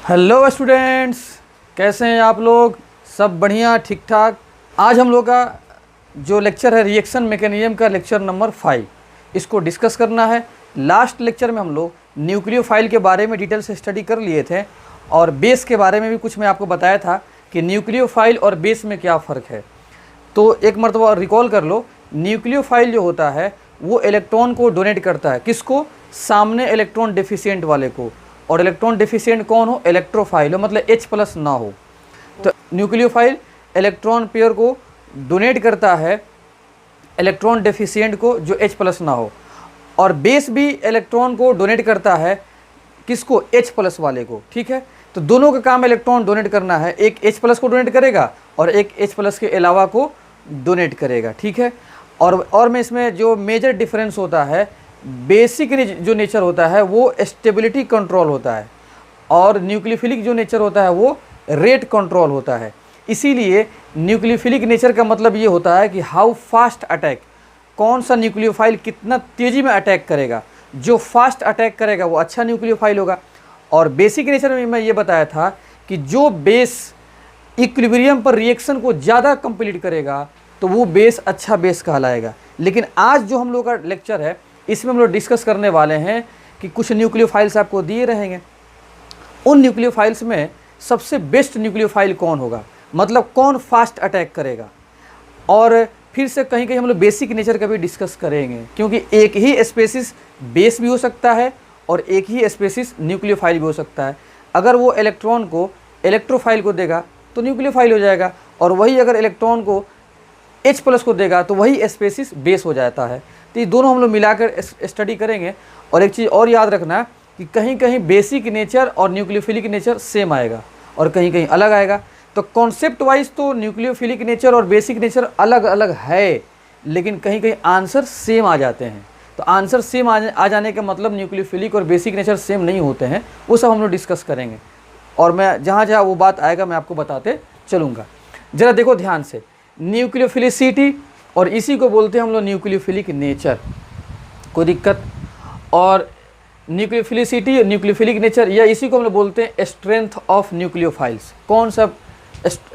Hello students, कैसे हैं आप लोग? सब बढ़िया, ठीक ठाक। आज हम लोग का जो लेक्चर है रिएक्शन मैकेनिज्म का लेक्चर नंबर 5, इसको डिस्कस करना है। लास्ट लेक्चर में हम लोग न्यूक्लियोफाइल के बारे में डिटेल से स्टडी कर लिए थे और बेस के बारे में भी कुछ मैं आपको बताया था कि न्यूक्लियोफाइल और बेस में क्या फ़र्क है। तो एक मरतबा रिकॉल कर लो, न्यूक्लियोफाइल जो होता है वो इलेक्ट्रॉन को डोनेट करता है। किसको? सामने इलेक्ट्रॉन डेफिशिएंट वाले को। और इलेक्ट्रॉन डेफिशिएंट कौन हो? इलेक्ट्रोफाइल हो, मतलब H+ ना हो। तो न्यूक्लियोफाइल इलेक्ट्रॉन पेयर को डोनेट करता है इलेक्ट्रॉन डेफिशिएंट को जो H+ ना हो। और बेस भी इलेक्ट्रॉन को डोनेट करता है किसको? H+ वाले को। ठीक है, तो दोनों का काम इलेक्ट्रॉन डोनेट करना है। एक H+ को डोनेट करेगा और एक H+ के अलावा को डोनेट करेगा। ठीक है, और में इसमें जो मेजर डिफरेंस होता है, बेसिक जो नेचर होता है वो स्टेबिलिटी कंट्रोल होता है और न्यूक्लियोफिलिक जो नेचर होता है वो रेट कंट्रोल होता है। इसीलिए न्यूक्लियोफिलिक नेचर का मतलब ये होता है कि हाउ फास्ट अटैक, कौन सा न्यूक्लियोफाइल कितना तेज़ी में अटैक करेगा। जो फास्ट अटैक करेगा वो अच्छा न्यूक्लियोफाइल होगा। और बेसिक नेचर में मैं ये बताया था कि जो बेस इक्विलिब्रियम पर रिएक्शन को ज़्यादा कंप्लीट करेगा तो वो बेस अच्छा बेस कहलाएगा। लेकिन आज जो हम लोग का लेक्चर है इसमें हम लोग डिस्कस करने वाले हैं कि कुछ न्यूक्लियोफाइल्स आपको दिए रहेंगे। उन न्यूक्लियोफाइल्स में सबसे बेस्ट न्यूक्लियोफाइल कौन होगा, मतलब कौन फास्ट अटैक करेगा। और फिर से कहीं कहीं हम लोग बेसिक नेचर का भी डिस्कस करेंगे, क्योंकि एक ही स्पेसिस बेस भी हो सकता है और एक ही स्पेसिस न्यूक्लियोफाइल भी हो सकता है। अगर वो इलेक्ट्रॉन को इलेक्ट्रोफाइल को देगा तो न्यूक्लियोफाइल हो जाएगा, और वही अगर इलेक्ट्रॉन को H+ को देगा तो वही स्पेसिस बेस हो जाता है। तो ये दोनों हम लोग मिलाकर स्टडी करेंगे। और एक चीज़ और याद रखना कि कहीं कहीं बेसिक नेचर और न्यूक्लियोफिलिक नेचर सेम आएगा और कहीं कहीं अलग आएगा। तो कॉन्सेप्ट वाइज तो न्यूक्लियोफिलिक नेचर और बेसिक नेचर अलग अलग है, लेकिन कहीं कहीं आंसर सेम आ जाते हैं। तो आंसर सेम आ जाने का मतलब न्यूक्लियोफिलिक और बेसिक नेचर सेम नहीं होते हैं, वो सब हम लोग डिस्कस करेंगे। और मैं जहाँ जहाँ वो बात आएगा मैं आपको बताते चलूँगा। ज़रा देखो ध्यान से, न्यूक्लियोफिलिसिटी और इसी को बोलते हैं हम लोग न्यूक्लियोफिलिक नेचर। कोई दिक्कत? और न्यूक्लियोफिलिसिटी, न्यूक्लियोफिलिक नेचर, या इसी को हम लोग बोलते हैं स्ट्रेंथ ऑफ न्यूक्लियोफाइल्स। कौन सा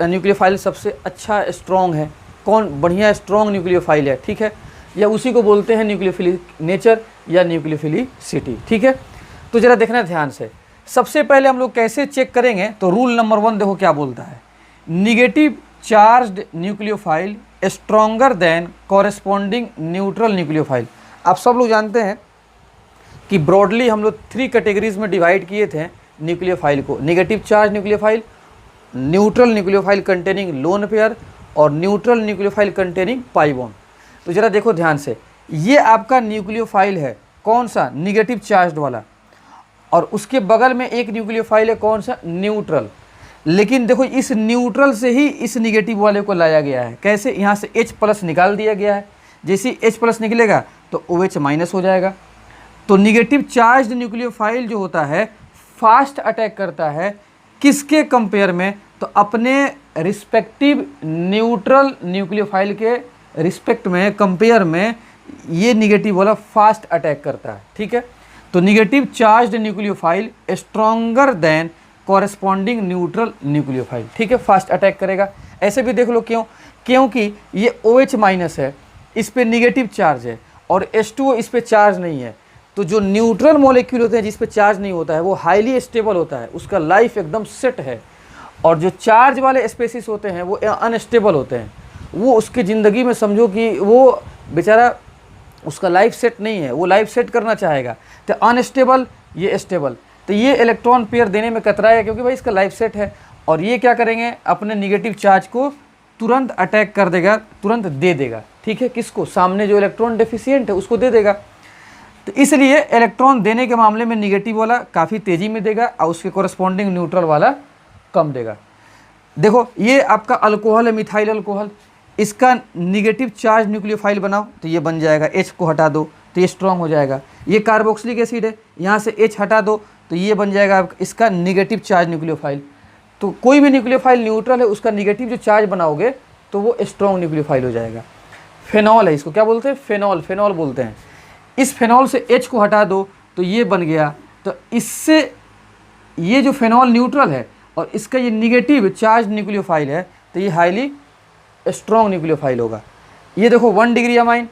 न्यूक्लियोफाइल सबसे अच्छा स्ट्रॉन्ग है, कौन बढ़िया स्ट्रॉन्ग न्यूक्लियोफाइल है। ठीक है, या उसी को बोलते हैं न्यूक्लियोफिलिक नेचर या न्यूक्लियोफिलिसिटी। ठीक है, तो ज़रा देखना ध्यान से। सबसे पहले हम लोग कैसे चेक करेंगे, तो रूल नंबर 1 देखो क्या बोलता है। Negative charged nucleophile stronger than corresponding neutral nucleophile. आप सब लोग जानते हैं कि ब्रॉडली हम लोग 3 कैटेगरीज में डिवाइड किए थे न्यूक्लियोफाइल को। Negative charge nucleophile, neutral nucleophile containing lone pair और neutral nucleophile containing pi bond. तो ज़रा देखो ध्यान से, ये आपका न्यूक्लियोफाइल है, कौन सा? निगेटिव चार्ज वाला। और उसके बगल में एक न्यूक्लियोफाइल है, कौन सा? न्यूट्रल। लेकिन देखो इस न्यूट्रल से ही इस निगेटिव वाले को लाया गया है। कैसे? यहाँ से H+ निकाल दिया गया है। जैसे H+ निकलेगा तो OH- हो जाएगा। तो निगेटिव चार्ज न्यूक्लियोफाइल जो होता है फास्ट अटैक करता है किसके कंपेयर में? तो अपने रिस्पेक्टिव न्यूट्रल न्यूक्लियोफाइल के रिस्पेक्ट में, कंपेयर में ये निगेटिव वाला फास्ट अटैक करता है। ठीक है, तो negative charge nucleophile stronger than corresponding neutral nucleophile. ठीक है, फास्ट अटैक करेगा। ऐसे भी देख लो, क्यों? क्योंकि ये OH- है, इस पे निगेटिव चार्ज है, और H2O इस पे चार्ज नहीं है। तो जो न्यूट्रल मॉलिक्यूल होते हैं जिस पे चार्ज नहीं होता है वो हाईली स्टेबल होता है, उसका लाइफ एकदम सेट है। और जो चार्ज वाले स्पेसिस होते हैं वो अनस्टेबल होते हैं, वो उसकी ज़िंदगी में समझो कि वो बेचारा उसका लाइफ सेट नहीं है, वो लाइफ सेट करना चाहेगा। तो अनस्टेबल, ये स्टेबल। तो ये इलेक्ट्रॉन पेयर देने में कतराएगा क्योंकि भाई इसका लाइफ सेट है। और ये क्या करेंगे? अपने निगेटिव चार्ज को तुरंत अटैक कर देगा, तुरंत दे देगा। ठीक है, किसको? सामने जो इलेक्ट्रॉन डेफिशिएंट है उसको दे देगा। तो इसलिए इलेक्ट्रॉन देने के मामले में निगेटिव वाला काफ़ी तेज़ी में देगा और उसके कोरस्पॉन्डिंग न्यूट्रल वाला कम देगा। देखो ये आपका अल्कोहल है, मिथाइल अल्कोहल। इसका निगेटिव चार्ज न्यूक्लियोफाइल बनाओ तो ये बन जाएगा, H को हटा दो तो ये स्ट्रॉन्ग हो जाएगा। ये कार्बोक्सिलिक एसिड है, यहाँ से H हटा दो तो ये बन जाएगा इसका निगेटिव चार्ज न्यूक्लियोफाइल। तो कोई भी न्यूक्लियोफाइल न्यूट्रल है उसका निगेटिव जो चार्ज बनाओगे तो वो स्ट्रॉन्ग न्यूक्लियोफाइल हो जाएगा। फेनॉल है, इसको क्या बोलते हैं? फेनॉल, फेनॉल बोलते हैं। इस फेनॉल से H को हटा दो तो ये बन गया। तो इससे ये जो फेनॉल न्यूट्रल है और इसका ये निगेटिव चार्ज न्यूक्लियोफाइल है, तो ये हाईली स्ट्रॉन्ग न्यूक्लियोफाइल होगा। ये देखो 1 डिग्री अमाइन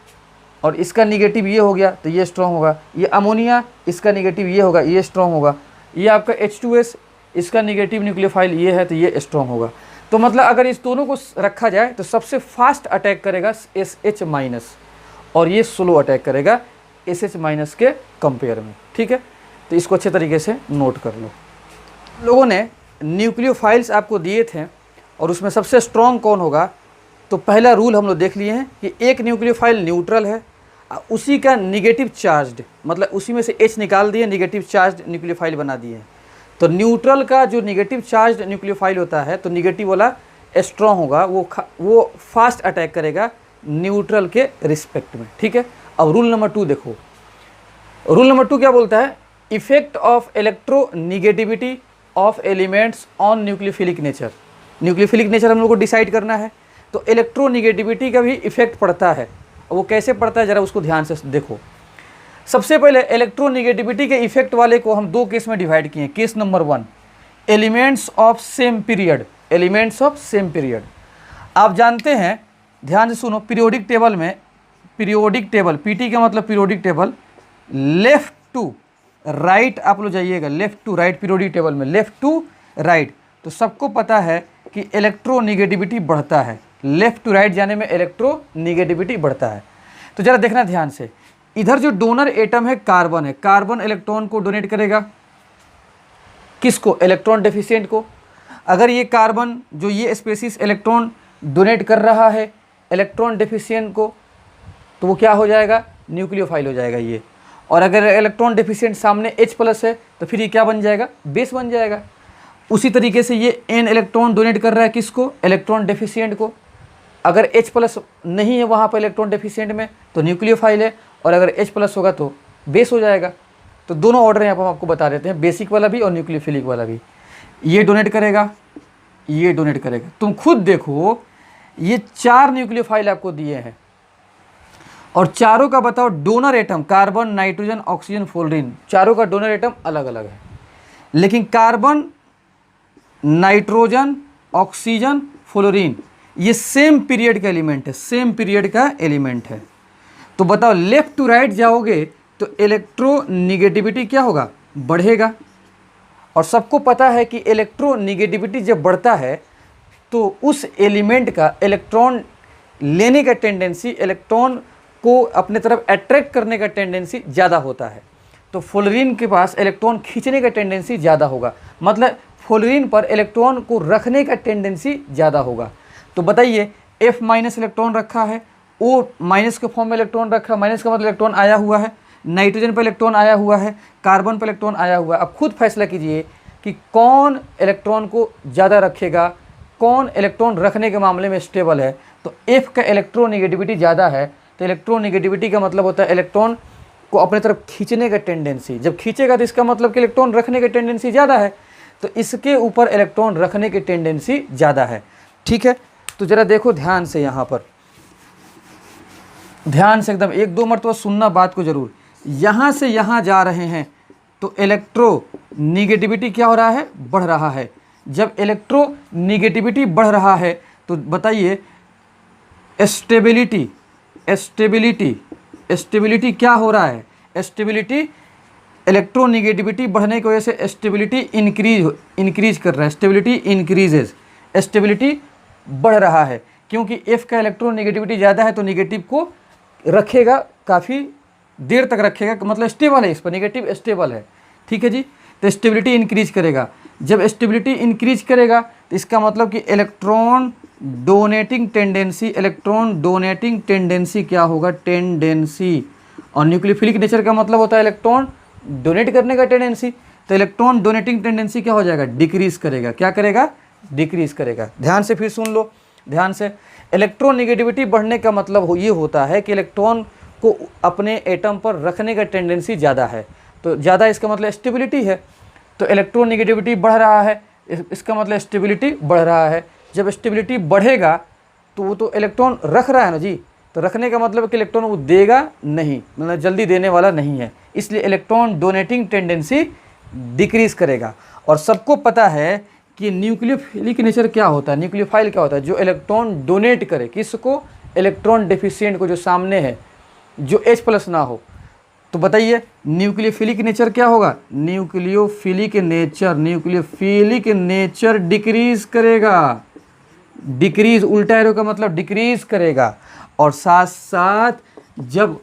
और इसका निगेटिव ये हो गया तो ये स्ट्रॉन्ग होगा। ये अमोनिया, इसका निगेटिव ये होगा, ये स्ट्रॉन्ग होगा। ये आपका H2S, इसका निगेटिव न्यूक्लियोफाइल ये है तो ये स्ट्रॉन्ग होगा। तो मतलब अगर इस दोनों को रखा जाए तो सबसे फास्ट अटैक करेगा SH माइनस और ये स्लो अटैक करेगा SH माइनस के कंपेयर में। ठीक है, तो इसको अच्छे तरीके से नोट कर लो। लोगों ने न्यूक्लियोफाइल्स आपको दिए थे और उसमें सबसे स्ट्रॉन्ग कौन होगा, तो पहला रूल हम लोग देख लिए हैं कि एक न्यूक्लियोफाइल न्यूट्रल है, उसी का निगेटिव चार्ज्ड, मतलब उसी में से H निकाल दिए, निगेटिव चार्ज्ड न्यूक्लियोफाइल बना दिए हैं। तो न्यूट्रल का जो निगेटिव चार्ज्ड न्यूक्लियोफाइल होता है तो निगेटिव वाला स्ट्रॉन्ग होगा, वो फास्ट अटैक करेगा न्यूट्रल के रिस्पेक्ट में। ठीक है, अब रूल नंबर 2 देखो। रूल नंबर 2 क्या बोलता है, effect of electronegativity of elements on nucleophilic nature. Nucleophilic nature हम लोग को डिसाइड करना है, तो इलेक्ट्रोनिगेटिविटी का भी इफेक्ट पड़ता है। वो कैसे पड़ता है ज़रा उसको ध्यान से देखो। सबसे पहले इलेक्ट्रोनिगेटिविटी के इफेक्ट वाले को हम 2 केस में डिवाइड किए। Case number 1, elements of same period. Elements of same period आप जानते हैं, ध्यान से सुनो, पीरियोडिक टेबल में, पीरियोडिक टेबल, पीटी का मतलब periodic table, left to right आप लोग जाइएगा, left to right periodic table में, लेफ्ट टू राइट। तो सबको पता है कि इलेक्ट्रोनिगेटिविटी बढ़ता है, लेफ्ट टू राइट जाने में इलेक्ट्रोनिगेटिविटी बढ़ता है। तो ज़रा देखना ध्यान से, इधर जो डोनर एटम है कार्बन है, कार्बन इलेक्ट्रॉन को डोनेट करेगा, किसको, इलेक्ट्रॉन डेफिशिएंट को। अगर ये कार्बन जो ये स्पेसीज इलेक्ट्रॉन डोनेट कर रहा है इलेक्ट्रॉन डेफिशिएंट को, तो वो क्या हो जाएगा, न्यूक्लियोफाइल हो जाएगा ये। और अगर इलेक्ट्रॉन डेफिशिएंट सामने H+ है तो फिर ये क्या बन जाएगा, बेस बन जाएगा। उसी तरीके से ये N इलेक्ट्रॉन डोनेट कर रहा है किसको, इलेक्ट्रॉन डेफिशिएंट को। अगर H+ नहीं है वहाँ पर इलेक्ट्रॉन डेफिशिएंट में तो न्यूक्लियोफाइल है, और अगर H+ होगा तो बेस हो जाएगा। तो दोनों ऑर्डर यहाँ पर हम आपको बता देते हैं, बेसिक वाला भी और न्यूक्लियोफिलिक वाला भी। ये डोनेट करेगा, ये डोनेट करेगा। तुम खुद देखो, ये 4 न्यूक्लियोफाइल आपको दिए हैं और चारों का बताओ donor atom, carbon, nitrogen, oxygen, fluorine, चारों का डोनर एटम अलग अलग है। लेकिन कार्बन, नाइट्रोजन, ऑक्सीजन, फ्लोरीन ये सेम पीरियड का एलिमेंट है, सेम पीरियड का एलिमेंट है। तो बताओ लेफ्ट टू राइट जाओगे तो इलेक्ट्रोनिगेटिविटी क्या होगा, बढ़ेगा। और सबको पता है कि इलेक्ट्रोनिगेटिविटी जब बढ़ता है तो उस एलिमेंट का इलेक्ट्रॉन लेने का टेंडेंसी, इलेक्ट्रॉन को अपने तरफ अट्रैक्ट करने का टेंडेंसी ज़्यादा होता है। तो फ्लोरीन के पास इलेक्ट्रॉन खींचने का टेंडेंसी ज़्यादा होगा, मतलब फ्लोरीन पर इलेक्ट्रॉन को रखने का टेंडेंसी ज़्यादा होगा। तो बताइए F- इलेक्ट्रॉन रखा है, O- के फॉर्म में इलेक्ट्रॉन रखा, माइनस का मतलब इलेक्ट्रॉन आया हुआ है, नाइट्रोजन पर इलेक्ट्रॉन आया हुआ है, कार्बन पर इलेक्ट्रॉन आया हुआ है। अब खुद फैसला कीजिए कि कौन इलेक्ट्रॉन को ज़्यादा रखेगा, कौन इलेक्ट्रॉन रखने के मामले में स्टेबल है। तो F का इलेक्ट्रोनिगेटिविटी ज़्यादा है, तो इलेक्ट्रोनिगेटिविटी का मतलब होता है इलेक्ट्रॉन को अपने तरफ खींचने का टेंडेंसी। जब खींचेगा तो इसका मतलब कि इलेक्ट्रॉन रखने की टेंडेंसी ज़्यादा है, तो इसके ऊपर इलेक्ट्रॉन रखने की टेंडेंसी ज़्यादा है। ठीक है, तो ज़रा देखो ध्यान से, यहाँ पर ध्यान से एकदम 1-2 मरतबा सुनना बात को ज़रूर। यहाँ से यहाँ जा रहे हैं तो इलेक्ट्रोनिगेटिविटी क्या हो रहा है, बढ़ रहा है। जब इलेक्ट्रोनिगेटिविटी बढ़ रहा है तो बताइए स्टेबिलिटी, स्टेबिलिटी क्या हो रहा है, स्टेबिलिटी, इलेक्ट्रोनिगेटिविटी बढ़ने की वजह से स्टेबिलिटी इंक्रीज कर रहा है, स्टेबिलिटी इंक्रीजेज, स्टेबिलिटी बढ़ रहा है। क्योंकि F का इलेक्ट्रोनिगेटिविटी ज़्यादा है तो निगेटिव को रखेगा, काफ़ी देर तक रखेगा, मतलब स्टेबल है, इस पर निगेटिव स्टेबल है। ठीक है जी, तो स्टेबिलिटी इंक्रीज करेगा। जब स्टेबिलिटी इंक्रीज करेगा तो इसका मतलब कि electron donating tendency, electron donating tendency क्या होगा, टेंडेंसी। और न्यूक्लियोफिलिक नेचर का मतलब होता है इलेक्ट्रॉन डोनेट करने का टेंडेंसी। तो इलेक्ट्रॉन डोनेटिंग टेंडेंसी क्या हो जाएगा, डिक्रीज करेगा। क्या करेगा, डिक्रीज करेगा। ध्यान से फिर सुन लो, ध्यान से। इलेक्ट्रोनिगेटिविटी बढ़ने का मतलब ये होता है कि इलेक्ट्रॉन को अपने एटम पर रखने का टेंडेंसी ज़्यादा है, तो ज़्यादा इसका मतलब स्टेबिलिटी है। तो इलेक्ट्रोनिगेटिविटी बढ़ रहा है, इसका मतलब स्टेबिलिटी बढ़ रहा है। जब स्टेबिलिटी बढ़ेगा तो वो तो इलेक्ट्रॉन रख रहा है ना जी, तो रखने का मतलब कि इलेक्ट्रॉन वो देगा नहीं, मतलब जल्दी देने वाला नहीं है, इसलिए इलेक्ट्रॉन डोनेटिंग टेंडेंसी डिक्रीज करेगा। और सबको पता है कि न्यूक्लियोफिलिक नेचर क्या होता है, न्यूक्लियोफाइल क्या होता है, जो इलेक्ट्रॉन डोनेट करे, किसको, इलेक्ट्रॉन डेफिशिएंट को, जो सामने है, जो H+ ना हो। तो बताइए न्यूक्लियोफिलिक नेचर क्या होगा, न्यूक्लियोफिलिक नेचर डिक्रीज करेगा, डिक्रीज, उल्टा एरो का मतलब डिक्रीज करेगा। और साथ साथ जब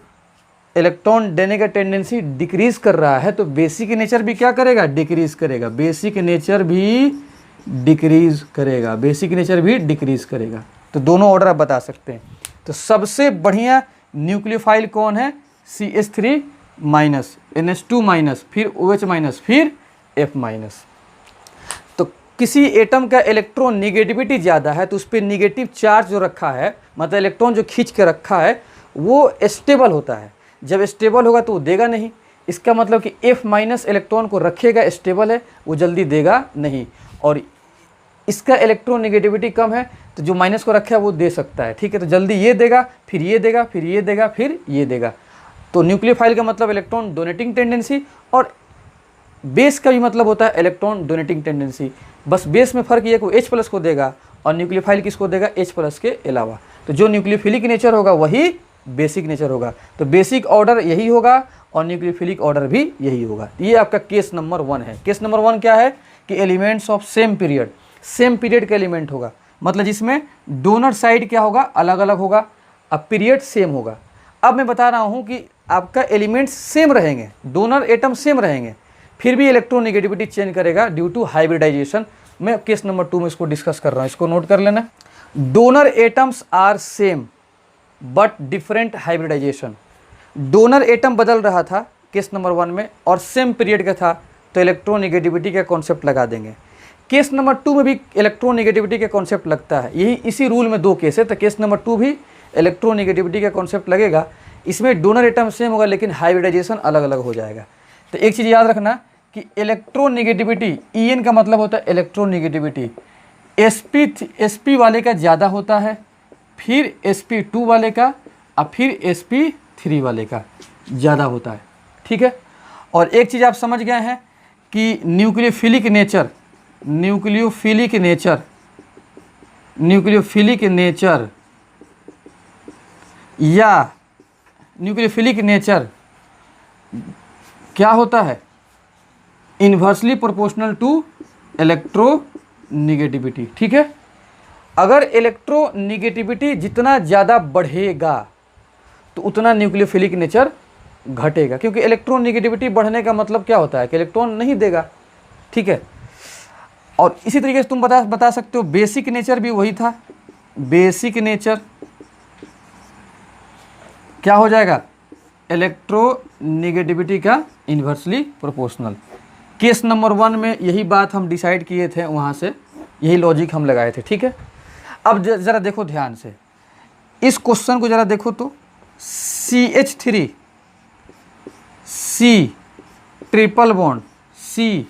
इलेक्ट्रॉन देने का टेंडेंसी डिक्रीज कर रहा है तो बेसिक नेचर भी क्या करेगा, डिक्रीज करेगा, बेसिक नेचर भी डिक्रीज करेगा, बेसिक नेचर भी डिक्रीज करेगा। तो दोनों ऑर्डर आप बता सकते हैं। तो सबसे बढ़िया न्यूक्लियोफाइल कौन है, CH3-, NH2-, फिर OH-, फिर F-। तो किसी एटम का इलेक्ट्रॉन निगेटिविटी ज़्यादा है तो उस पर निगेटिव चार्ज जो रखा है, मतलब इलेक्ट्रॉन जो खींच के रखा है वो स्टेबल होता है। जब स्टेबल होगा तो वो देगा नहीं, इसका मतलब कि F- इलेक्ट्रॉन को रखेगा, स्टेबल है, वो जल्दी देगा नहीं। और इसका इलेक्ट्रॉन निगेटिविटी कम है तो जो माइनस को रखा है वो दे सकता है, ठीक है। तो जल्दी ये देगा, फिर ये देगा, फिर ये देगा, फिर ये देगा। तो न्यूक्लियोफाइल का मतलब इलेक्ट्रॉन डोनेटिंग टेंडेंसी, और बेस का भी मतलब होता है इलेक्ट्रॉन डोनेटिंग टेंडेंसी। बस बेस में फ़र्क ये कि वो H+ को देगा और न्यूक्लियोफाइल किसको देगा, H+ के अलावा। तो जो न्यूक्लियोफिलिक नेचर होगा वही बेसिक नेचर होगा। तो बेसिक ऑर्डर यही होगा और न्यूक्लियोफिलिक ऑर्डर भी यही होगा। ये आपका केस नंबर 1 है। केस नंबर 1 क्या है कि elements of same period, same period का एलिमेंट होगा, मतलब जिसमें डोनर साइड क्या होगा, अलग अलग होगा, अब पीरियड सेम होगा। अब मैं बता रहा हूँ कि आपका एलिमेंट्स सेम रहेंगे, डोनर एटम सेम रहेंगे, फिर भी इलेक्ट्रॉन नेगेटिविटी चेंज करेगा ड्यू टू हाइब्रिडाइजेशन। मैं केस नंबर 2 में इसको डिस्कस कर रहा हूँ, इसको नोट कर लेना। Donor atoms are same but different hybridization. Donor atom बदल रहा था केस नंबर 1 में और सेम पीरियड का था तो इलेक्ट्रॉन नेगेटिविटी का कॉन्सेप्ट लगा देंगे। केस नंबर 2 में भी इलेक्ट्रॉन नेगेटिविटी का कॉन्सेप्ट लगता है, यही इसी रूल में 2 केस है। तो केस नंबर 2 भी इलेक्ट्रॉन नेगेटिविटी का कॉन्सेप्ट लगेगा, इसमें डोनर एटम सेम होगा लेकिन हाइब्रिडाइजेशन अलग अलग हो जाएगा। तो एक चीज़ याद रखना कि इलेक्ट्रॉन नेगेटिविटी, EN का मतलब होता है इलेक्ट्रॉन नेगेटिविटी, sp वाले का ज़्यादा होता है, फिर sp2 वाले का, और फिर sp3 वाले का ज़्यादा होता है, ठीक है। और एक चीज़ आप समझ गए हैं कि न्यूक्लियोफिलिक नेचर या न्यूक्लियोफिलिक नेचर क्या होता है, इन्वर्सली प्रोपोर्शनल टू इलेक्ट्रोनिगेटिविटी, ठीक है। अगर इलेक्ट्रोनिगेटिविटी जितना ज़्यादा बढ़ेगा तो उतना न्यूक्लियोफिलिक नेचर घटेगा, क्योंकि इलेक्ट्रोनिगेटिविटी बढ़ने का मतलब क्या होता है कि इलेक्ट्रॉन नहीं देगा, ठीक है। और इसी तरीके से तुम बता सकते हो बेसिक नेचर भी वही था। बेसिक नेचर क्या हो जाएगा, इलेक्ट्रोनिगेटिविटी का इन्वर्सली प्रोपोर्शनल। केस नंबर 1 में यही बात हम डिसाइड किए थे, वहाँ से यही लॉजिक हम लगाए थे, ठीक है। अब ज़रा देखो ध्यान से इस क्वेश्चन को, ज़रा देखो तो CH3 C triple bond C-,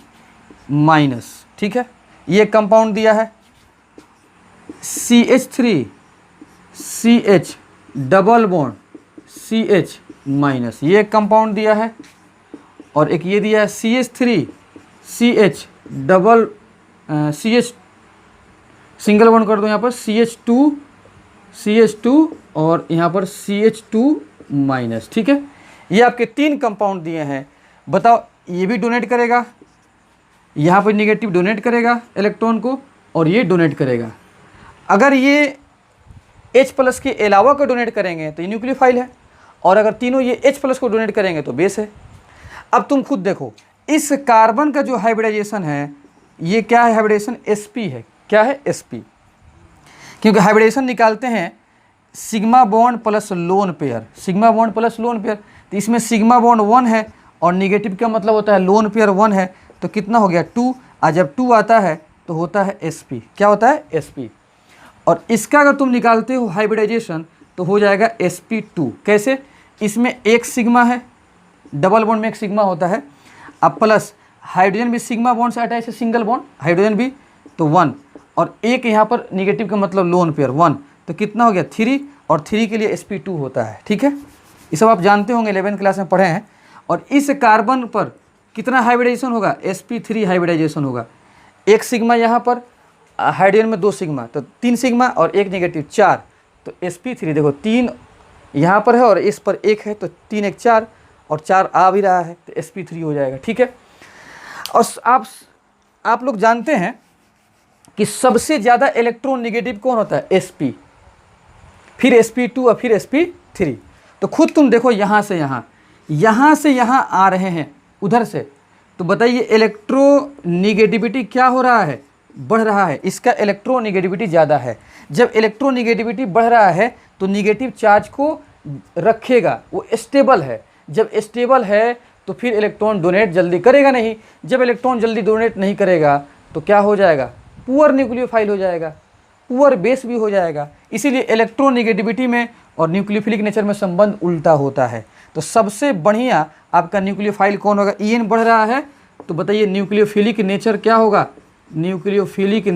ठीक है, ये कंपाउंड दिया है। CH3 CH double bond CH-, ये कंपाउंड दिया है। और एक ये दिया है CH3 CH double CH single bond कर दो यहाँ पर CH2 और यहाँ पर CH2-, ठीक है। ये आपके 3 कंपाउंड दिए हैं। बताओ ये भी डोनेट करेगा, यहाँ पर निगेटिव डोनेट करेगा इलेक्ट्रॉन को, और ये डोनेट करेगा। अगर ये H+ के अलावा को डोनेट करेंगे तो ये न्यूक्लियोफाइल है, और अगर तीनों ये H+ को डोनेट करेंगे तो बेस है। अब तुम खुद देखो इस कार्बन का जो हाइब्रिडाइजेशन है, ये क्या है, हाइब्रिडेशन sp है। क्या है, sp, क्योंकि हाइब्रिडेशन निकालते हैं sigma bond plus lone pair, sigma bond plus lone pair. तो इसमें सिग्मा बॉन्ड 1 है और निगेटिव का मतलब होता है लोन पेयर 1 है, तो कितना हो गया 2, और जब 2 आता है तो होता है sp। क्या होता है, sp। और इसका अगर तुम निकालते हो हाइब्रिडाइजेशन तो हो जाएगा sp2। कैसे, इसमें एक सिग्मा है, डबल बॉन्ड में एक सिग्मा होता है, अब प्लस हाइड्रोजन भी सिग्मा बॉन्ड से अटैच है, सिंगल बॉन्ड हाइड्रोजन भी, तो 1, और एक यहाँ पर निगेटिव का मतलब लोन पेयर 1, तो कितना हो गया 3, और 3 के लिए sp2 होता है, ठीक है। ये सब आप जानते होंगे, 11th क्लास में पढ़े हैं। और इस कार्बन पर कितना हाइब्रिडाइजेशन होगा, sp3 हाइब्रिडाइजेशन होगा। एक सिग्मा यहाँ पर, हाइड्रोजन में 2 सिग्मा, तो 3 सिग्मा और 1 नेगेटिव 4, तो sp3 देखो 3 यहाँ पर है और इस पर 1 है, तो 3 1 4 और 4 आ भी रहा है, तो sp3 हो जाएगा। ठीक है, और आप लोग जानते हैं कि सबसे ज़्यादा इलेक्ट्रॉन नेगेटिव कौन होता है, sp, फिर sp2 और फिर sp3। तो खुद तुम देखो यहाँ से यहाँ आ रहे हैं उधर से, तो बताइए इलेक्ट्रोनिगेटिविटी क्या हो रहा है, बढ़ रहा है। इसका इलेक्ट्रोनिगेटिविटी ज़्यादा है। जब इलेक्ट्रोनिगेटिविटी बढ़ रहा है तो निगेटिव चार्ज को रखेगा, वो स्टेबल है। जब स्टेबल है तो फिर इलेक्ट्रॉन डोनेट जल्दी करेगा नहीं। जब इलेक्ट्रॉन जल्दी डोनेट नहीं करेगा तो क्या हो जाएगा, पुअर न्यूक्लियोफाइल हो जाएगा, पुअर बेस भी हो जाएगा। इसीलिए इलेक्ट्रोनिगेटिविटी में और न्यूक्लियोफिलिक नेचर में संबंध उल्टा होता है। तो सबसे बढ़िया आपका न्यूक्लियोफाइल कौन होगा, En बढ़ रहा है तो बताइए न्यूक्लियोफिलिक नेचर क्या होगा, न्यूक्लियोफिलिक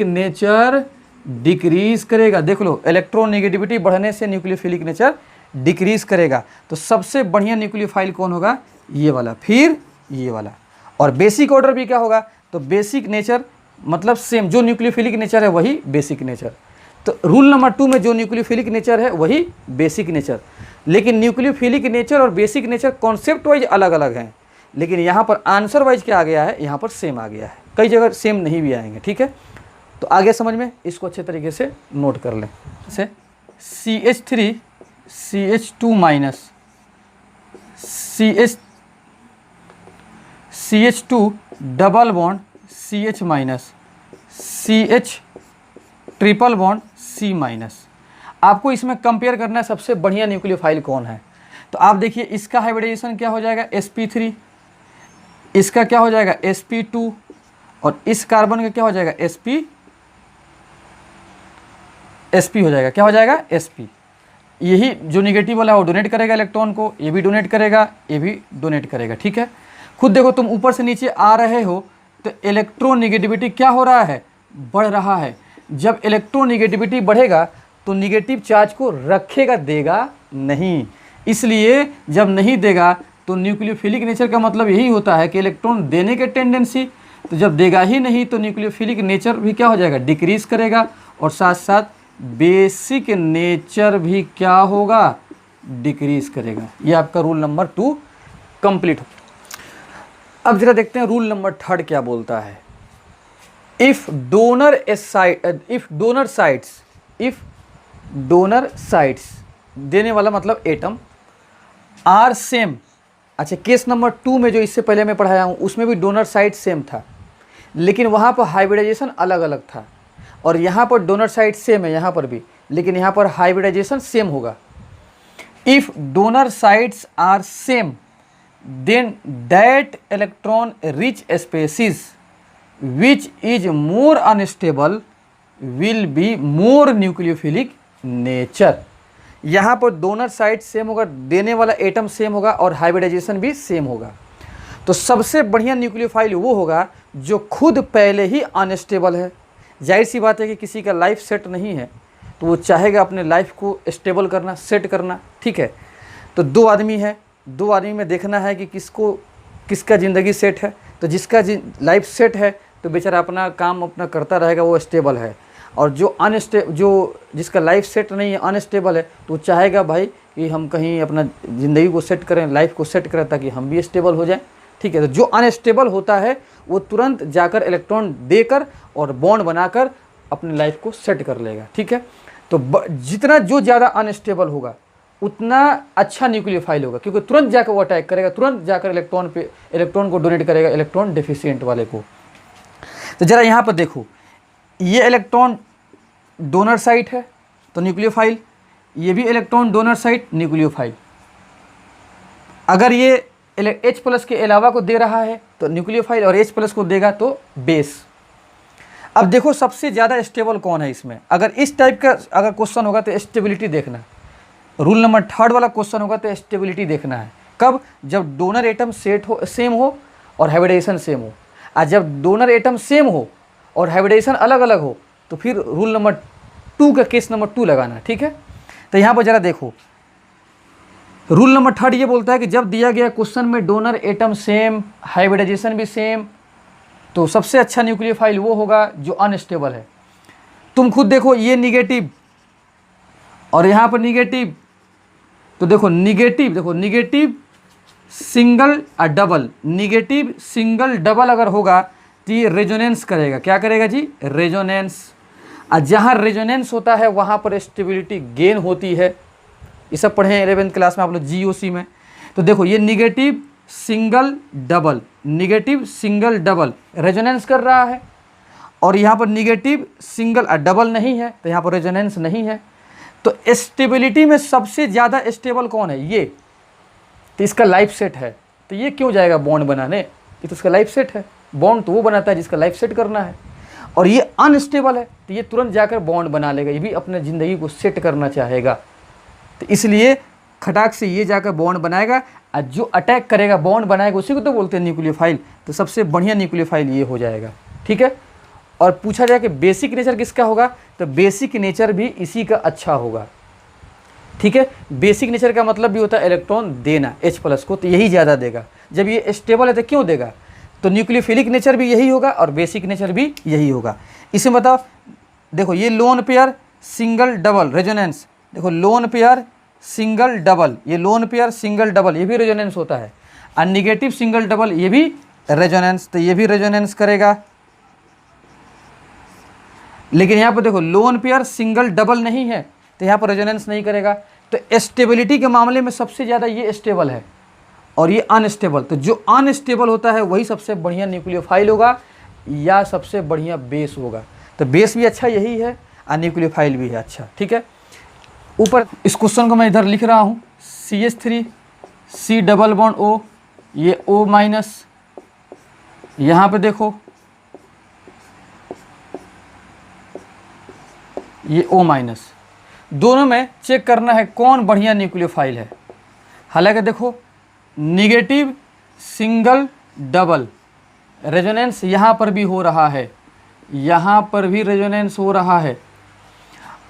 नेचर डिक्रीज करेगा। देख लो, इलेक्ट्रोनिगेटिविटी बढ़ने से न्यूक्लियोफिलिक नेचर डिक्रीज करेगा। तो सबसे बढ़िया न्यूक्लियोफाइल कौन होगा, ये वाला, फिर ये वाला। और बेसिक ऑर्डर भी क्या होगा, तो बेसिक नेचर मतलब सेम, जो न्यूक्लियोफिलिक नेचर है वही बेसिक नेचर। तो रूल नंबर 2 में जो न्यूक्लियोफिलिक नेचर है वही बेसिक नेचर। लेकिन न्यूक्लियोफिलिक नेचर और बेसिक नेचर कॉन्सेप्ट वाइज अलग अलग हैं, लेकिन यहाँ पर आंसर वाइज क्या आ गया है, यहाँ पर सेम आ गया है। कई जगह सेम नहीं भी आएंगे। ठीक है, तो आगे समझ में, इसको अच्छे तरीके से नोट कर लें। जैसे CH3 CH2 minus CH2 double bond CH minus CH triple bond C minus. आपको इसमें कंपेयर करना है सबसे बढ़िया न्यूक्लियोफाइल कौन है। तो आप देखिए, इसका हाइब्रिडाइजेशन क्या हो जाएगा, sp3, इसका क्या हो जाएगा sp2, और इस कार्बन का क्या हो जाएगा sp हो जाएगा, क्या हो जाएगा sp। यही जो निगेटिव वाला है वो डोनेट करेगा इलेक्ट्रॉन को, ये भी डोनेट करेगा, ये भी डोनेट करेगा। ठीक है, खुद देखो, तुम ऊपर से नीचे आ रहे हो तो इलेक्ट्रोनिगेटिविटी क्या हो रहा है, बढ़ रहा है। जब इलेक्ट्रोनिगेटिविटी बढ़ेगा तो निगेटिव चार्ज को रखेगा, देगा नहीं। इसलिए जब नहीं देगा तो न्यूक्लियोफिलिक नेचर का मतलब यही होता है कि इलेक्ट्रॉन देने के टेंडेंसी, तो जब देगा ही नहीं तो न्यूक्लियोफिलिक नेचर भी क्या हो जाएगा, डिक्रीज करेगा, और साथ साथ बेसिक नेचर भी क्या होगा, डिक्रीज करेगा। ये आपका रूल नंबर 2 कंप्लीट हो। अब जरा देखते हैं रूल नंबर 3 क्या बोलता है। इफ डोनर साइड्स देने वाला मतलब एटम आर सेम। अच्छा, केस नंबर 2 में जो इससे पहले मैं पढ़ाया हूँ उसमें भी डोनर साइड सेम था, लेकिन वहाँ पर हाइब्रिडाइजेशन अलग अलग था। और यहाँ पर डोनर साइड सेम है यहाँ पर भी, लेकिन यहाँ पर हाइब्रिडाइजेशन सेम होगा। If donor sides are same then that electron rich species which is more unstable will be more nucleophilic nature. यहाँ पर डोनर साइड सेम होगा, देने वाला एटम सेम होगा और हाइब्रिडाइजेशन भी सेम होगा। तो सबसे बढ़िया न्यूक्लियोफाइल वो होगा जो खुद पहले ही अनस्टेबल है। जाहिर सी बात है कि किसी का लाइफ सेट नहीं है तो वो चाहेगा अपने लाइफ को स्टेबल करना, सेट करना। ठीक है, तो 2 आदमी है, 2 आदमी में देखना है कि किसका ज़िंदगी सेट है। तो जिसका लाइफ सेट है तो बेचारा अपना काम अपना करता रहेगा, वो स्टेबल है। और जो जिसका लाइफ सेट नहीं है, अनस्टेबल है, तो वो चाहेगा भाई कि हम कहीं अपना ज़िंदगी को सेट करें, लाइफ को सेट करें ताकि हम भी स्टेबल हो जाएं। ठीक है, तो जो अनस्टेबल होता है वो तुरंत जाकर इलेक्ट्रॉन देकर और बॉन्ड बनाकर अपनी लाइफ को सेट कर लेगा। ठीक है, तो जितना जो ज़्यादा अनस्टेबल होगा उतना अच्छा न्यूक्लियोफाइल होगा, क्योंकि तुरंत जाकर वो अटैक करेगा, तुरंत जाकर इलेक्ट्रॉन को डोनेट करेगा, इलेक्ट्रॉन डेफिशिएंट वाले को। तो ज़रा यहाँ पर देखो, ये इलेक्ट्रॉन डोनर साइट है तो न्यूक्लियोफाइल, ये भी इलेक्ट्रॉन डोनर साइट न्यूक्लियोफाइल। अगर ये H+ के अलावा को दे रहा है तो न्यूक्लियोफाइल, और H+ को देगा तो बेस। अब देखो सबसे ज़्यादा स्टेबल कौन है इसमें। अगर इस टाइप का अगर क्वेश्चन होगा तो स्टेबिलिटी देखना, रूल नंबर 3 वाला क्वेश्चन होगा तो स्टेबिलिटी देखना है। कब? जब डोनर एटम सेम हो और हाइब्रिडाइजेशन सेम हो। और जब डोनर एटम सेम हो और हाइब्रिडाइजेशन अलग अलग हो तो फिर रूल नंबर 2 का केस नंबर 2 लगाना। ठीक है, तो यहाँ पर ज़रा देखो, रूल नंबर 3 ये बोलता है कि जब दिया गया क्वेश्चन में डोनर एटम सेम, हाइब्रिडाइजेशन भी सेम, तो सबसे अच्छा न्यूक्लियोफाइल वो होगा जो अनस्टेबल है। तुम खुद देखो, ये निगेटिव और यहाँ पर निगेटिव, तो देखो निगेटिव, देखो निगेटिव सिंगल और डबल, निगेटिव सिंगल डबल अगर होगा तो ये रेजोनेंस करेगा। क्या करेगा जी? रेजोनेंस। और जहाँ रेजोनेंस होता है वहाँ पर स्टेबिलिटी गेन होती है। ये सब पढ़े हैं 11th क्लास में आप लोग GOC में। तो देखो ये negative single double, negative single double resonance कर रहा है, और यहाँ पर निगेटिव सिंगल और डबल नहीं है, तो यहाँ पर रेजोनेंस नहीं है। तो स्टेबिलिटी में सबसे ज़्यादा स्टेबल कौन है? ये। तो इसका लाइफ सेट है, तो ये क्यों जाएगा बॉन्ड बनाने? ये तो इसका लाइफ सेट है। बॉन्ड तो वो बनाता है जिसका लाइफ सेट करना है, और ये अनस्टेबल है, तो ये तुरंत जाकर बॉन्ड बना लेगा। ये भी अपने ज़िंदगी को सेट करना चाहेगा, तो इसलिए खटाक से ये जाकर बॉन्ड बनाएगा, और जो अटैक करेगा बॉन्ड बनाएगा उसी को तो बोलते हैं न्यूक्लियोफाइल। तो सबसे बढ़िया न्यूक्लियोफाइल ये हो जाएगा, ठीक है। और पूछा जाए कि बेसिक नेचर किसका होगा, तो बेसिक नेचर भी इसी का अच्छा होगा, ठीक है। बेसिक नेचर का मतलब भी होता है इलेक्ट्रॉन देना H+ को, तो यही ज़्यादा देगा। जब ये स्टेबल है तो क्यों देगा? तो न्यूक्लियोफिलिक नेचर भी यही होगा और बेसिक नेचर भी यही होगा। इसमें बताओ, देखो ये lone pair single double resonance, देखो लोन पेयर सिंगल डबल, ये लोन पेयर सिंगल डबल ये भी रेजोनेंस होता है, और निगेटिव सिंगल डबल ये भी रेजोनेंस, तो ये भी रेजोनेंस करेगा। लेकिन यहाँ पर देखो लोन पेयर सिंगल डबल नहीं है, तो यहाँ पर रेजोनेंस नहीं करेगा। तो स्टेबिलिटी के मामले में सबसे ज़्यादा ये स्टेबल है और ये अनस्टेबल। तो जो अनस्टेबल होता है वही सबसे बढ़िया न्यूक्लियोफाइल होगा या सबसे बढ़िया बेस होगा। तो बेस भी अच्छा यही है और न्यूक्लियोफाइल भी है अच्छा, ठीक है। ऊपर इस क्वेश्चन को मैं इधर लिख रहा हूँ, CH3 C double bond O, ये O-, यहाँ पे देखो ये O-, दोनों में चेक करना है कौन बढ़िया न्यूक्लियोफाइल है। हालांकि देखो निगेटिव सिंगल डबल रेजोनेंस यहाँ पर भी हो रहा है, यहाँ पर भी रेजोनेंस हो रहा है,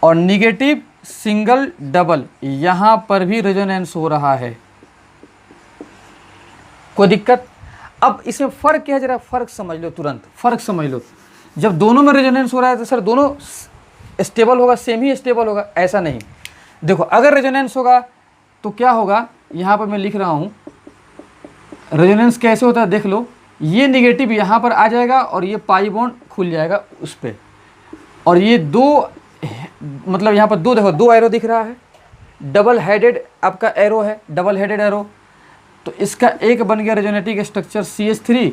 और निगेटिव सिंगल डबल यहाँ पर भी रेजोनेंस हो रहा है। कोई दिक्कत? अब इसमें फ़र्क क्या है, जरा फ़र्क समझ लो, तुरंत फ़र्क समझ लो। जब दोनों में रेजोनेंस हो रहा है तो सर दोनों स्टेबल होगा, सेम ही स्टेबल होगा, ऐसा नहीं। देखो अगर रेजोनेंस होगा तो क्या होगा, यहाँ पर मैं लिख रहा हूँ रेजोनेंस कैसे होता है, देख लो। ये निगेटिव यहाँ पर आ जाएगा और ये पाई बॉन्ड खुल जाएगा उस पर, और ये दो, मतलब यहाँ पर दो, देखो दो एरो दिख रहा है, डबल हेडेड आपका एरो है, डबल हेडेड एरो। तो इसका एक बन गया रेजोनेटिक स्ट्रक्चर CH3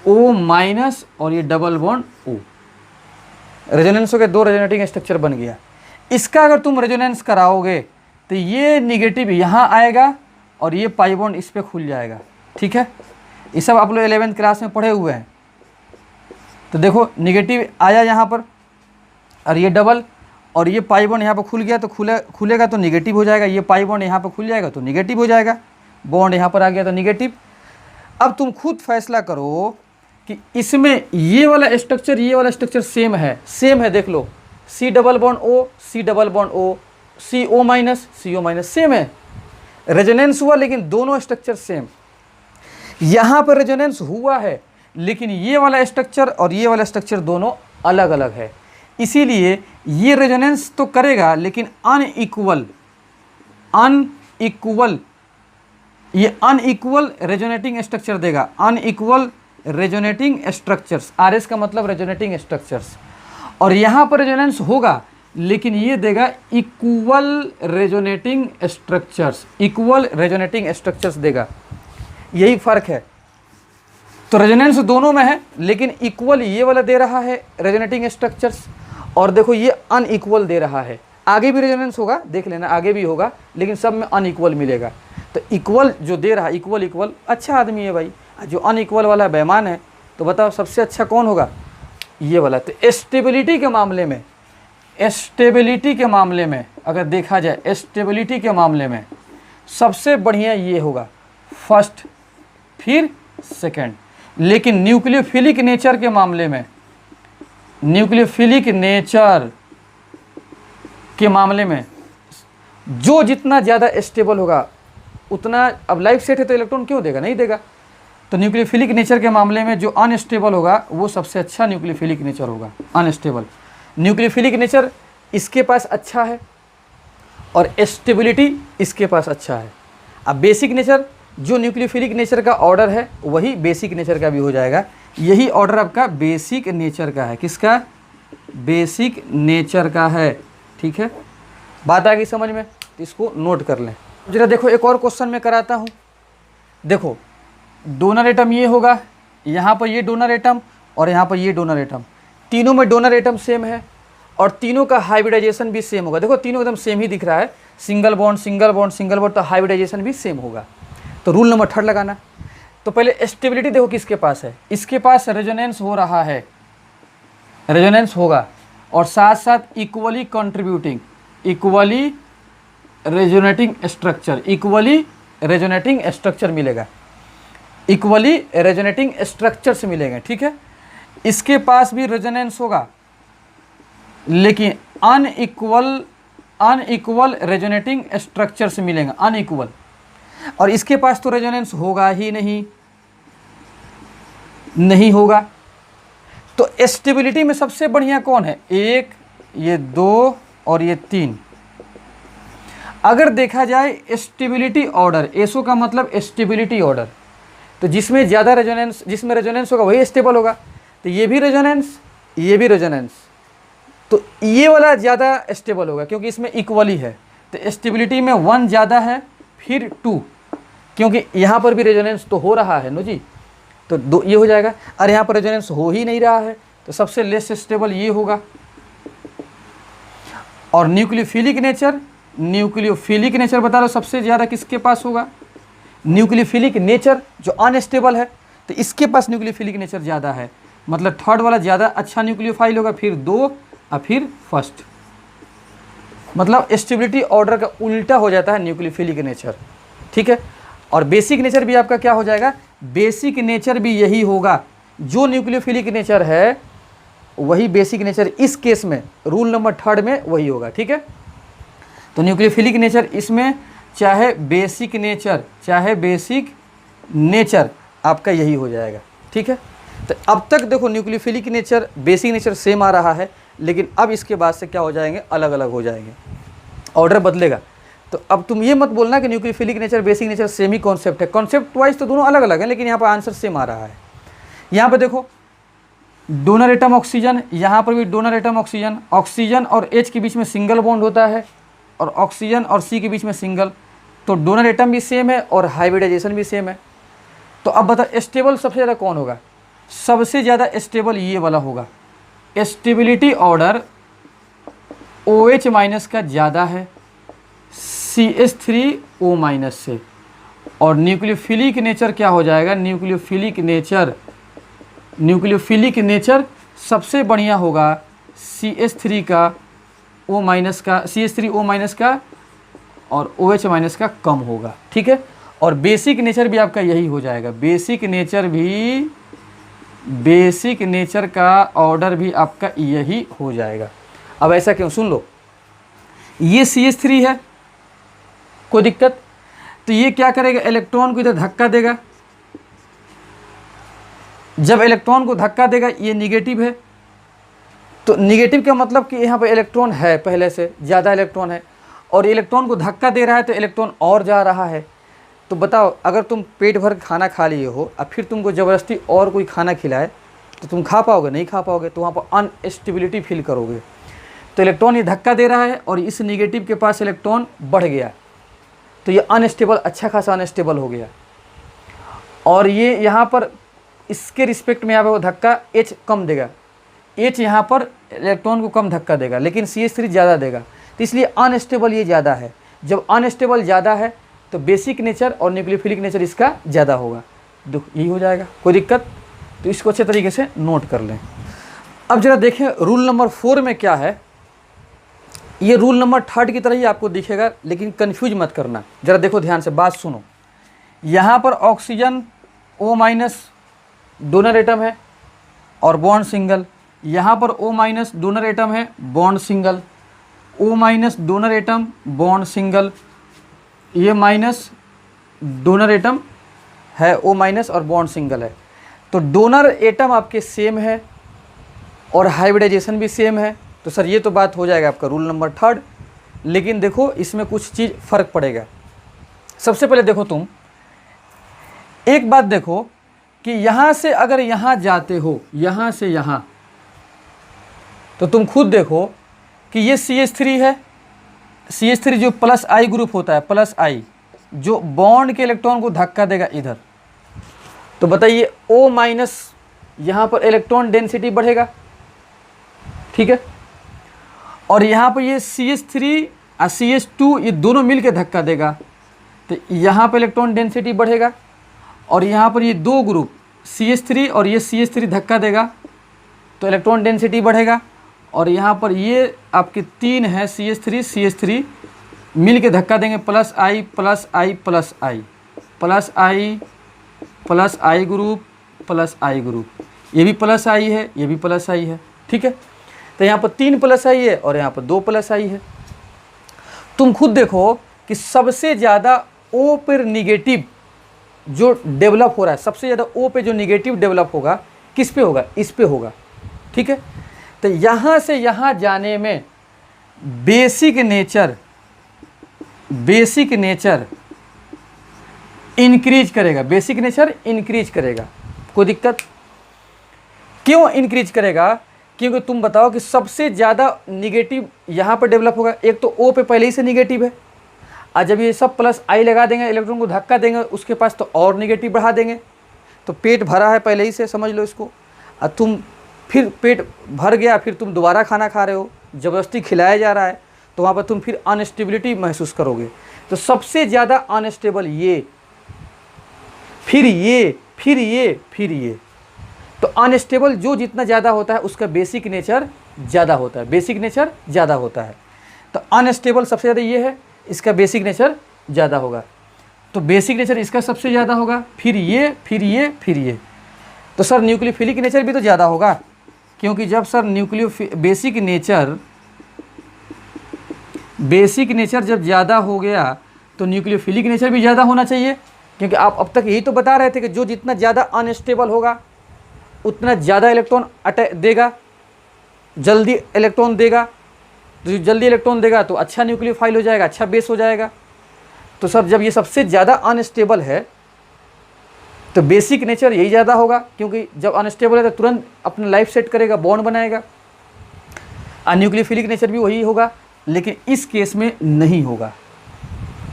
O- और ये डबल बॉन्ड O, रेजोनेंस हो गए, दो रेजोनेटिक स्ट्रक्चर बन गया। इसका अगर तुम रेजोनेंस कराओगे तो ये निगेटिव यहाँ आएगा और ये पाई बॉन्ड इस पर खुल जाएगा, ठीक है। ये सब आप लोग 11th क्लास में पढ़े हुए हैं। तो देखो निगेटिव आया यहाँ पर और ये डबल, और ये पाई बॉन्ड यहाँ पर खुल गया, तो खुलेगा तो निगेटिव हो जाएगा, ये पाई बॉन्ड यहाँ पर खुल जाएगा तो निगेटिव हो जाएगा, बॉन्ड यहाँ पर आ गया तो निगेटिव। अब तुम खुद फैसला करो कि इसमें ये वाला स्ट्रक्चर ये वाला स्ट्रक्चर सेम है, देख लो C double bond O C double bond O CO-, same है, रेजोनेंस हुआ लेकिन दोनों स्ट्रक्चर सेम। यहाँ पर रेजोनेंस हुआ है लेकिन ये वाला स्ट्रक्चर और ये वाला स्ट्रक्चर दोनों अलग अलग है, इसीलिए ये रेजोनेंस तो करेगा लेकिन अनइक्वल, ये अनइक्वल रेजोनेटिंग स्ट्रक्चर देगा, अनइक्वल रेजोनेटिंग स्ट्रक्चर्स, RS का मतलब रेजोनेटिंग स्ट्रक्चर्स। और यहाँ पर रेजोनेंस होगा लेकिन ये देगा equal resonating structures, equal resonating structures देगा, यही फ़र्क है। तो रेजोनेंस दोनों में है लेकिन इक्वल ये वाला दे रहा है रेजोनेटिंग स्ट्रक्चर्स, और देखो ये अनइक्वल दे रहा है। आगे भी रेजोनेंस होगा, देख लेना आगे भी होगा, लेकिन सब में अनइक्वल मिलेगा। तो इक्वल जो दे रहा है, इक्वल अच्छा आदमी है भाई, जो अनइक्वल वाला बेईमान है। तो बताओ सबसे अच्छा कौन होगा, ये वाला। तो स्टेबिलिटी के मामले में अगर देखा जाए, स्टेबिलिटी के मामले में सबसे बढ़िया ये होगा फर्स्ट फिर सेकंड। लेकिन न्यूक्लियोफिलिक नेचर के मामले में, न्यूक्लियोफिलिक नेचर के मामले में जो जितना ज़्यादा स्टेबल होगा उतना, अब लाइफ सेट है तो इलेक्ट्रॉन क्यों देगा, नहीं देगा। तो न्यूक्लियोफिलिक नेचर के मामले में जो अनस्टेबल होगा वो सबसे अच्छा न्यूक्लियोफिलिक नेचर होगा, अनस्टेबल। न्यूक्लियोफिलिक नेचर इसके पास अच्छा है और स्टेबिलिटी इसके पास अच्छा है। अब बेसिक नेचर, जो न्यूक्लियोफिलिक नेचर का ऑर्डर है वही बेसिक नेचर का भी हो जाएगा। यही ऑर्डर आपका बेसिक नेचर का है। किसका? बेसिक नेचर का है। ठीक है, बात आ गई समझ में? तो इसको नोट कर लें। जरा देखो एक और क्वेश्चन मैं कराता हूँ। देखो डोनर एटम ये होगा, यहाँ पर ये डोनर एटम और यहाँ पर ये डोनर एटम, तीनों में डोनर एटम सेम है और तीनों का हाइब्रिडाइजेशन भी सेम होगा। देखो तीनों एकदम सेम ही दिख रहा है, single bond single bond single bond, तो हाइब्रिडाइजेशन भी सेम होगा। तो रूल नंबर 3 लगाना। तो पहले स्टेबिलिटी देखो किसके पास है, इसके पास रेजोनेंस हो रहा है, रेजोनेंस होगा और साथ साथ equally contributing, equally resonating structure, equally resonating structure मिलेगा, इक्वली रेजोनेटिंग स्ट्रक्चर से मिलेंगे। ठीक है, इसके पास भी रेजोनेंस होगा लेकिन अनइक्वल रेजोनेटिंग स्ट्रक्चर से मिलेंगे, अनइक्वल। और इसके पास तो रेजोनेंस होगा ही नहीं होगा। तो स्टेबिलिटी में सबसे बढ़िया कौन है? 1, ये 2 और ये 3। अगर देखा जाए स्टेबिलिटी ऑर्डर, एसओ का मतलब स्टेबिलिटी ऑर्डर, तो जिसमें ज़्यादा रेजोनेंस, जिसमें रेजोनेंस होगा वही स्टेबल होगा। तो ये भी रेजोनेंस, ये भी रेजोनेंस, तो ये वाला ज़्यादा स्टेबल होगा क्योंकि इसमें इक्वली है। तो स्टेबिलिटी में 1 ज़्यादा है, फिर 2, क्योंकि यहाँ पर भी रेजोनेंस तो हो रहा है नो जी, तो 2 ये हो जाएगा। और यहाँ पर रेजोनेंस हो ही नहीं रहा है तो सबसे लेस स्टेबल ये होगा। और न्यूक्लियोफिलिक नेचर, न्यूक्लियोफिलिक नेचर बता दो सबसे ज़्यादा किसके पास होगा? न्यूक्लियोफिलिक नेचर जो अनस्टेबल है, तो इसके पास न्यूक्लियोफिलिक नेचर ज़्यादा है, मतलब थर्ड वाला ज़्यादा अच्छा न्यूक्लियोफाइल होगा, फिर 2 और फिर फर्स्ट। मतलब स्टेबिलिटी ऑर्डर का उल्टा हो जाता है न्यूक्लियोफिलिक नेचर। ठीक है, और बेसिक नेचर भी आपका क्या हो जाएगा? बेसिक नेचर भी यही होगा, जो न्यूक्लियोफिलिक नेचर है वही बेसिक नेचर इस केस में, रूल नंबर 3 में वही होगा। ठीक है, तो न्यूक्लियोफिलिक नेचर इसमें चाहे बेसिक नेचर आपका यही हो जाएगा। ठीक है, तो अब तक देखो nucleophilic nature basic nature same आ रहा है, लेकिन अब इसके बाद से क्या हो जाएंगे? अलग अलग हो जाएंगे, ऑर्डर बदलेगा। तो अब तुम ये मत बोलना कि nucleophilic nature basic nature same ही कॉन्सेप्ट है, कॉन्सेप्ट वाइज तो दोनों अलग अलग हैं, लेकिन यहाँ पर आंसर सेम आ रहा है। यहाँ पर देखो डोनर एटम ऑक्सीजन, यहाँ पर भी डोनर एटम ऑक्सीजन, ऑक्सीजन और H के बीच में सिंगल बॉन्ड होता है और ऑक्सीजन और C के बीच में सिंगल, तो डोनर एटम भी सेम है और हाइब्रिडाइजेशन भी सेम है। तो अब बता स्टेबल सबसे ज़्यादा कौन होगा? सबसे ज़्यादा स्टेबल ये वाला होगा। स्टेबिलिटी ऑर्डर OH माइनस का ज़्यादा है CH3O माइनस से। और न्यूक्लियोफिलिक नेचर क्या हो जाएगा? न्यूक्लियोफिलिक नेचर सबसे बढ़िया होगा CH3 का O माइनस का, CH3O माइनस का और OH माइनस का कम होगा। ठीक है, और बेसिक नेचर भी आपका यही हो जाएगा। बेसिक नेचर का ऑर्डर भी आपका यही हो जाएगा। अब ऐसा क्यों? सुन लो, ये CH3 है, कोई दिक्कत? तो ये क्या करेगा? इलेक्ट्रॉन को इधर धक्का देगा। जब इलेक्ट्रॉन को धक्का देगा, ये निगेटिव है, तो निगेटिव का मतलब कि यहाँ पर इलेक्ट्रॉन है, पहले से ज़्यादा इलेक्ट्रॉन है, और इलेक्ट्रॉन को धक्का दे रहा है तो इलेक्ट्रॉन और जा रहा है। तो बताओ, अगर तुम पेट भर खाना खा लिए हो और फिर तुमको ज़बरदस्ती और कोई खाना खिलाए तो तुम खा पाओगे? नहीं खा पाओगे, तो वहाँ पर अनस्टेबिलिटी फील करोगे। तो इलेक्ट्रॉन ये धक्का दे रहा है और इस निगेटिव के पास इलेक्ट्रॉन बढ़ गया, तो ये अनस्टेबल, अच्छा खासा अनस्टेबल हो गया। और ये यहाँ पर इसके रिस्पेक्ट में यहाँ पर वो धक्का H कम देगा, H यहाँ पर इलेक्ट्रॉन को कम धक्का देगा, लेकिन CH3 ज़्यादा देगा, तो इसलिए अनस्टेबल ये ज़्यादा है। जब अनस्टेबल ज़्यादा है तो बेसिक नेचर और न्यूक्लियोफिलिक नेचर इसका ज़्यादा होगा। यही हो जाएगा, कोई दिक्कत? तो इसको अच्छे तरीके से नोट कर लें। अब जरा देखें रूल नंबर 4 में क्या है। ये रूल नंबर 3 की तरह ही आपको दिखेगा, लेकिन कन्फ्यूज मत करना। ज़रा देखो ध्यान से, बात सुनो। यहाँ पर oxygen O minus donor atom है और बॉन्ड सिंगल, यहाँ पर O माइनस डोनर एटम है, bond single, O minus donor atom, bond single, ये माइनस डोनर एटम है O माइनस और बॉन्ड सिंगल है, तो डोनर एटम आपके सेम है और हाइब्रिडाइजेशन भी सेम है। तो सर ये तो बात हो जाएगा आपका रूल नंबर 3। लेकिन देखो इसमें कुछ चीज़ फ़र्क पड़ेगा। सबसे पहले देखो तुम एक बात देखो कि यहाँ से अगर यहाँ जाते हो, यहाँ से यहाँ, तो तुम खुद देखो कि ये CH3 है। CH3 जो प्लस I ग्रुप होता है, प्लस I जो बॉन्ड के इलेक्ट्रॉन को धक्का देगा इधर, तो बताइए O माइनस यहाँ पर इलेक्ट्रॉन डेंसिटी बढ़ेगा, ठीक है। और यहाँ पर ये CH3 और CH2 ये दोनों मिल के धक्का देगा, तो यहाँ पर इलेक्ट्रॉन डेंसिटी बढ़ेगा। और यहाँ पर ये दो ग्रुप CH3 और ये CH3 धक्का देगा तो इलेक्ट्रॉन डेंसिटी बढ़ेगा। और यहाँ पर ये आपके 3 है CH3 मिल के धक्का देंगे, plus I plus I plus I, plus I plus I group plus I group, ये भी प्लस I है, ये भी प्लस I है, ठीक है। तो यहाँ पर 3 प्लस I है और यहाँ पर 2 प्लस I है। तुम खुद देखो कि सबसे ज़्यादा O पर निगेटिव जो डेवलप हो रहा है, सबसे ज़्यादा O पे जो निगेटिव डेवलप होगा किस पे होगा, इस पे होगा, ठीक है। तो यहाँ से यहाँ जाने में बेसिक नेचर इंक्रीज करेगा, बेसिक नेचर इंक्रीज करेगा। कोई दिक्कत? क्यों इंक्रीज करेगा? क्योंकि तुम बताओ कि सबसे ज़्यादा निगेटिव यहाँ पर डेवलप होगा। एक तो O पे पहले ही से निगेटिव है, और जब ये सब प्लस I लगा देंगे, इलेक्ट्रॉन को धक्का देंगे उसके पास, तो और निगेटिव बढ़ा देंगे। तो पेट भरा है पहले ही से, समझ लो इसको। और तुम फिर पेट भर गया, फिर तुम दोबारा खाना खा रहे हो, ज़बरदस्ती खिलाया जा रहा है, तो वहाँ पर तुम फिर अनस्टेबिलिटी महसूस करोगे। तो सबसे ज़्यादा अनस्टेबल ये, फिर ये, फिर ये, फिर ये। तो अनस्टेबल जो जितना ज़्यादा होता है उसका बेसिक नेचर ज़्यादा होता है, बेसिक नेचर ज़्यादा होता है। तो अनस्टेबल सबसे ज़्यादा ये है, इसका बेसिक नेचर ज़्यादा होगा। तो बेसिक नेचर इसका सबसे ज़्यादा होगा, फिर ये, फिर ये, फिर ये। तो सर न्यूक्लियोफिलिक नेचर भी तो ज़्यादा होगा, क्योंकि जब सर बेसिक नेचर जब ज़्यादा हो गया तो न्यूक्लियोफिलिक नेचर भी ज़्यादा होना चाहिए। क्योंकि आप अब तक यही तो बता रहे थे कि जो जितना ज़्यादा अनस्टेबल होगा उतना ज़्यादा इलेक्ट्रॉन अटैक देगा, जल्दी इलेक्ट्रॉन देगा। तो जल्दी इलेक्ट्रॉन देगा तो अच्छा न्यूक्लियोफाइल हो जाएगा, अच्छा बेस हो जाएगा। तो सर जब ये सबसे ज़्यादा अनस्टेबल है तो बेसिक नेचर यही ज़्यादा होगा, क्योंकि जब अनस्टेबल है तो तुरंत अपना लाइफ सेट करेगा, बॉन्ड बनाएगा। और न्यूक्लियोफिलिक नेचर भी वही होगा, लेकिन इस केस में नहीं होगा।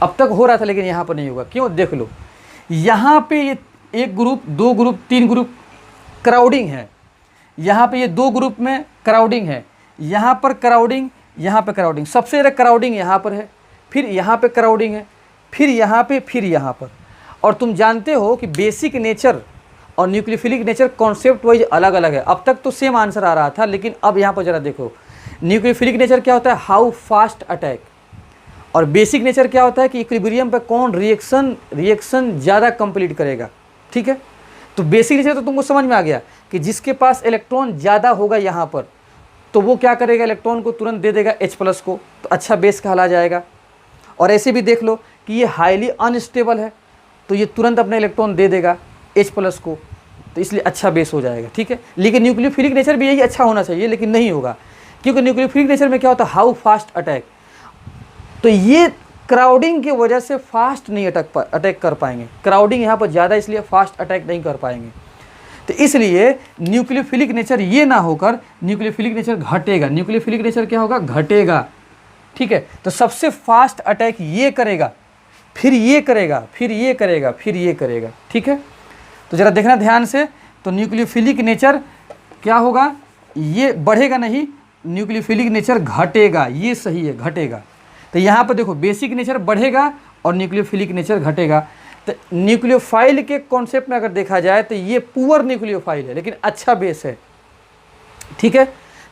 अब तक हो रहा था लेकिन यहाँ पर नहीं होगा। क्यों? देख लो, यहाँ पे ये एक ग्रुप, 2 ग्रुप, 3 ग्रुप क्राउडिंग है। यहाँ पे ये 2 ग्रुप में क्राउडिंग है, यहाँ पर क्राउडिंग, यहाँ पे क्राउडिंग। सबसे ज़्यादा क्राउडिंग यहाँ पर है, फिर यहाँ पे क्राउडिंग है, फिर यहाँ पे, फिर यहाँ पर। और तुम जानते हो कि बेसिक नेचर और न्यूक्लियोफिलिक नेचर कॉन्सेप्ट वाइज अलग अलग है। अब तक तो सेम आंसर आ रहा था, लेकिन अब यहाँ पर ज़रा देखो, न्यूक्लियोफिलिक नेचर क्या होता है, हाउ फास्ट अटैक, और बेसिक नेचर क्या होता है कि इक्विलिब्रियम पर कौन रिएक्शन ज़्यादा कंप्लीट करेगा, ठीक है। तो बेसिक नेचर तो तुमको समझ में आ गया कि जिसके पास इलेक्ट्रॉन ज़्यादा होगा यहाँ पर, तो वो क्या करेगा, इलेक्ट्रॉन को तुरंत दे देगा H+ को, तो अच्छा बेस कहला जाएगा। और ऐसे भी देख लो कि ये हाईली अनस्टेबल है, तो ये तुरंत अपना इलेक्ट्रॉन दे देगा H+ को, तो इसलिए अच्छा बेस हो जाएगा, ठीक है। लेकिन न्यूक्लियोफिलिक नेचर भी यही अच्छा होना चाहिए, लेकिन नहीं होगा, क्योंकि न्यूक्लियोफिलिक नेचर में क्या होता है, हाउ फास्ट अटैक। तो ये क्राउडिंग की वजह से फास्ट नहीं अटैक कर पाएंगे। क्राउडिंग यहाँ पर ज़्यादा, इसलिए फास्ट अटैक नहीं कर पाएंगे। तो इसलिए न्यूक्लियोफिलिक नेचर ये ना होकर न्यूक्लियोफिलिक नेचर घटेगा। न्यूक्लियोफिलिक नेचर क्या होगा, घटेगा, ठीक है। तो सबसे फास्ट अटैक ये करेगा, फिर ये करेगा, फिर ये करेगा, फिर ये करेगा, ठीक है। तो ज़रा देखना ध्यान से। तो न्यूक्लियोफिलिक नेचर क्या होगा, ये बढ़ेगा नहीं, न्यूक्लियोफिलिक नेचर घटेगा, ये सही है, घटेगा। तो यहाँ पर देखो, बेसिक नेचर बढ़ेगा और न्यूक्लियोफिलिक नेचर घटेगा। तो न्यूक्लियोफाइल के कॉन्सेप्ट में अगर देखा जाए तो ये पुअर न्यूक्लियोफाइल है, लेकिन अच्छा बेस है, ठीक है।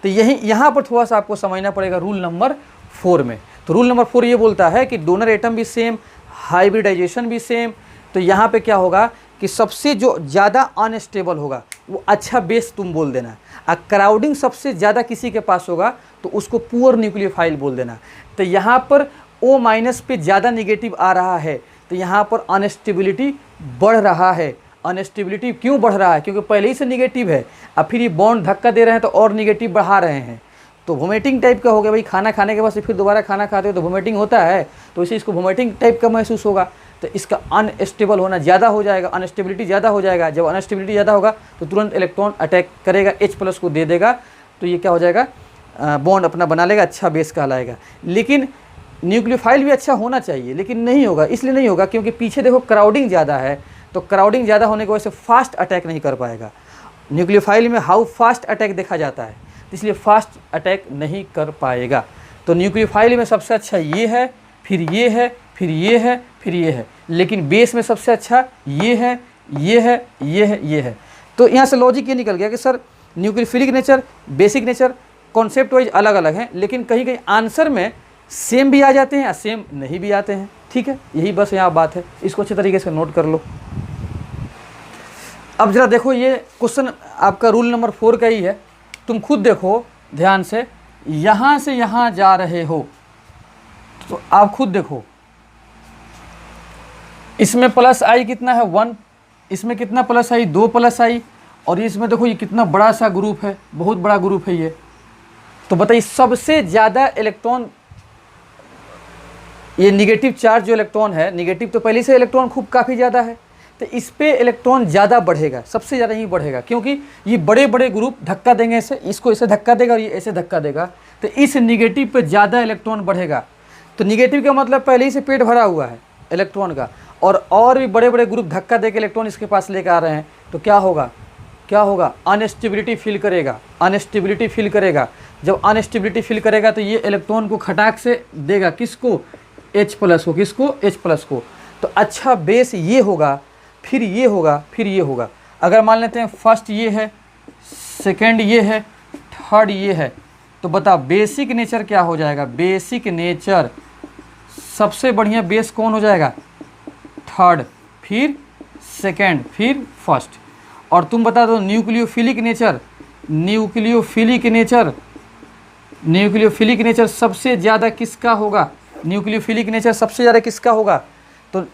तो यहाँ पर थोड़ा सा आपको समझना पड़ेगा रूल नंबर 4 में। तो रूल नंबर 4 ये बोलता है कि डोनर एटम भी सेम, हाइब्रिडाइजेशन भी सेम। तो यहाँ पे क्या होगा कि सबसे जो ज़्यादा अनस्टेबल होगा वो अच्छा बेस तुम बोल देना। और क्राउडिंग सबसे ज़्यादा किसी के पास होगा तो उसको पुअर न्यूक्लियोफाइल बोल देना। तो यहाँ पर O- पे ज़्यादा निगेटिव आ रहा है, तो यहाँ पर अनस्टेबिलिटी बढ़ रहा है। अनस्टेबिलिटी क्यों बढ़ रहा है? क्योंकि पहले ही से निगेटिव है, अब फिर ये बॉन्ड धक्का दे रहे हैं तो और निगेटिव बढ़ा रहे हैं। तो वोमिटिंग टाइप का हो गया भाई, खाना खाने के बाद से फिर दोबारा खाना खाते हो तो वोमिटिंग होता है, तो इसे इसको वोमिटिंग टाइप का महसूस होगा, तो इसका अनस्टेबल होना ज़्यादा हो जाएगा, अनस्टेबिलिटी ज़्यादा हो जाएगा। जब अनस्टेबिलिटी ज़्यादा होगा तो तुरंत इलेक्ट्रॉन अटैक करेगा, H+ को दे देगा, तो ये क्या हो जाएगा, बॉन्ड अपना बना लेगा, अच्छा बेस कहलाएगा। लेकिन न्यूक्लियोफाइल भी अच्छा होना चाहिए, लेकिन नहीं होगा। इसलिए नहीं होगा क्योंकि पीछे देखो क्राउडिंग ज़्यादा है, तो क्राउडिंग ज़्यादा होने की वजह से फास्ट अटैक नहीं कर पाएगा। न्यूक्लियोफाइल में हाउ फास्ट अटैक देखा जाता है, इसलिए फास्ट अटैक नहीं कर पाएगा। तो न्यूक्लियोफाइल में सबसे अच्छा ये है, फिर ये है, फिर ये है, फिर ये है, लेकिन बेस में सबसे अच्छा ये है, ये है, ये है, ये है। तो यहाँ से लॉजिक ये निकल गया कि sir nucleophilic nature, basic nature concept wise अलग अलग हैं, लेकिन कहीं कहीं आंसर में सेम भी आ जाते हैं या सेम नहीं भी आते हैं। ठीक है, यही बस यहाँ बात है, इसको अच्छे तरीके से नोट कर लो। अब जरा देखो, ये क्वेश्चन आपका रूल नंबर 4 का ही है, तुम खुद देखो ध्यान से, यहाँ से यहाँ जा रहे हो तो आप खुद देखो, इसमें प्लस आई कितना है 1, इसमें कितना प्लस आई 2 प्लस आई, और इसमें देखो ये कितना बड़ा सा ग्रुप है, बहुत बड़ा ग्रुप है ये। तो बताइए सबसे ज़्यादा इलेक्ट्रॉन, ये निगेटिव चार्ज जो इलेक्ट्रॉन है, निगेटिव तो पहले से इलेक्ट्रॉन खूब काफ़ी ज़्यादा है, तो इस पे इलेक्ट्रॉन ज़्यादा बढ़ेगा, सबसे ज़्यादा ही बढ़ेगा, क्योंकि ये बड़े बड़े ग्रुप धक्का देंगे ऐसे, इसको ऐसे धक्का देगा और ये ऐसे धक्का देगा, तो इस निगेटिव पे ज़्यादा इलेक्ट्रॉन बढ़ेगा। तो निगेटिव का मतलब पहले ही से पेट भरा हुआ है इलेक्ट्रॉन का, और भी बड़े बड़े ग्रुप धक्का दे के इलेक्ट्रॉन इसके पास लेकर आ रहे हैं, तो क्या होगा, क्या होगा, अनस्टेबिलिटी फील करेगा, अनस्टेबिलिटी फील करेगा। जब अनस्टेबिलिटी फील करेगा तो ये इलेक्ट्रॉन को खटाक से देगा, किसको, H+ को, किसको, H+ को। तो अच्छा बेस ये होगा, फिर ये होगा, फिर ये होगा। अगर मान लेते हैं फर्स्ट ये है, सेकंड ये है, थर्ड ये है, तो बता बेसिक नेचर क्या हो जाएगा, बेसिक नेचर सबसे बढ़िया बेस कौन हो जाएगा, थर्ड, फिर सेकंड, फिर फर्स्ट। और तुम बता दो nucleophilic nature, nucleophilic nature, nucleophilic nature सबसे ज़्यादा किसका होगा, न्यूक्लियोफिलिक नेचर सबसे ज़्यादा किसका होगा। तो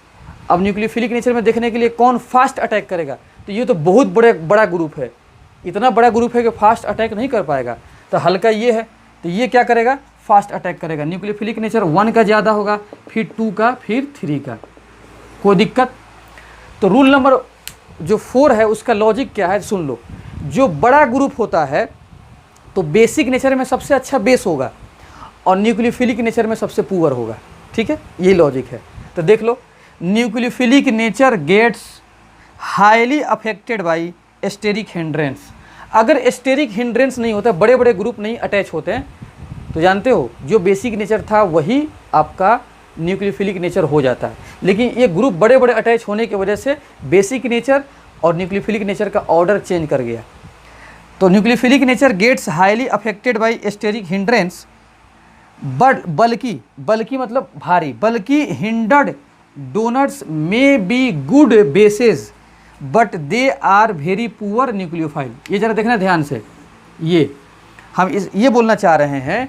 अब न्यूक्लियोफिलिक नेचर में देखने के लिए कौन फास्ट अटैक करेगा, तो ये तो बहुत बड़ा ग्रुप है, इतना बड़ा ग्रुप है कि फास्ट अटैक नहीं कर पाएगा। तो हल्का ये है, तो ये क्या करेगा, फास्ट अटैक करेगा। न्यूक्लियोफिलिक नेचर 1 का ज़्यादा होगा, फिर 2 का, फिर 3 का। कोई दिक्कत? तो रूल नंबर जो 4 है उसका लॉजिक क्या है सुन लो। जो बड़ा ग्रुप होता है तो बेसिक नेचर में सबसे अच्छा बेस होगा और न्यूक्लियोफिलिक नेचर में सबसे पुअर होगा। ठीक है, यही लॉजिक है। तो देख लो, nucleophilic nature gets highly affected by steric hindrance. अगर स्टेरिक हिंड्रेंस नहीं होता, बड़े बड़े ग्रुप नहीं अटैच होते हैं, तो जानते हो जो बेसिक नेचर था वही आपका न्यूक्लियोफिलिक नेचर हो जाता है। लेकिन ये ग्रुप बड़े बड़े अटैच होने की वजह से बेसिक नेचर और न्यूक्लियोफिलिक नेचर का ऑर्डर चेंज कर गया। तो nucleophilic nature gets highly affected by steric hindrance but bulky मतलब भारी, बल्कि हिंडर्ड डोनर्स में be good bases but they are very poor nucleophile. ये जरा देखना ध्यान से, ये हम ये बोलना चाह रहे हैं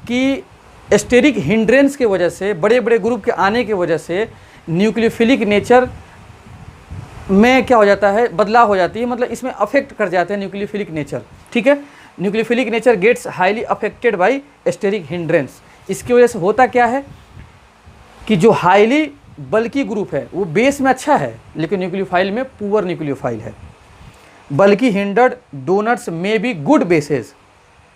कि स्टेरिक हिंड्रेंस के वजह से, बड़े बड़े ग्रुप के आने की वजह से न्यूक्लियोफिलिक नेचर में क्या हो जाता है, बदलाव हो जाती है, मतलब इसमें अफेक्ट कर जाते हैं न्यूक्लियोफिलिक नेचर। ठीक है, nucleophilic nature gets highly affected by steric hindrance. इसकी वजह से होता क्या है कि जो हाईली बल्कि ग्रुप है वो बेस में अच्छा है लेकिन न्यूक्लियोफाइल में पुअर न्यूक्लियोफाइल है। बल्कि हिंडर्ड डोनर्स में be good bases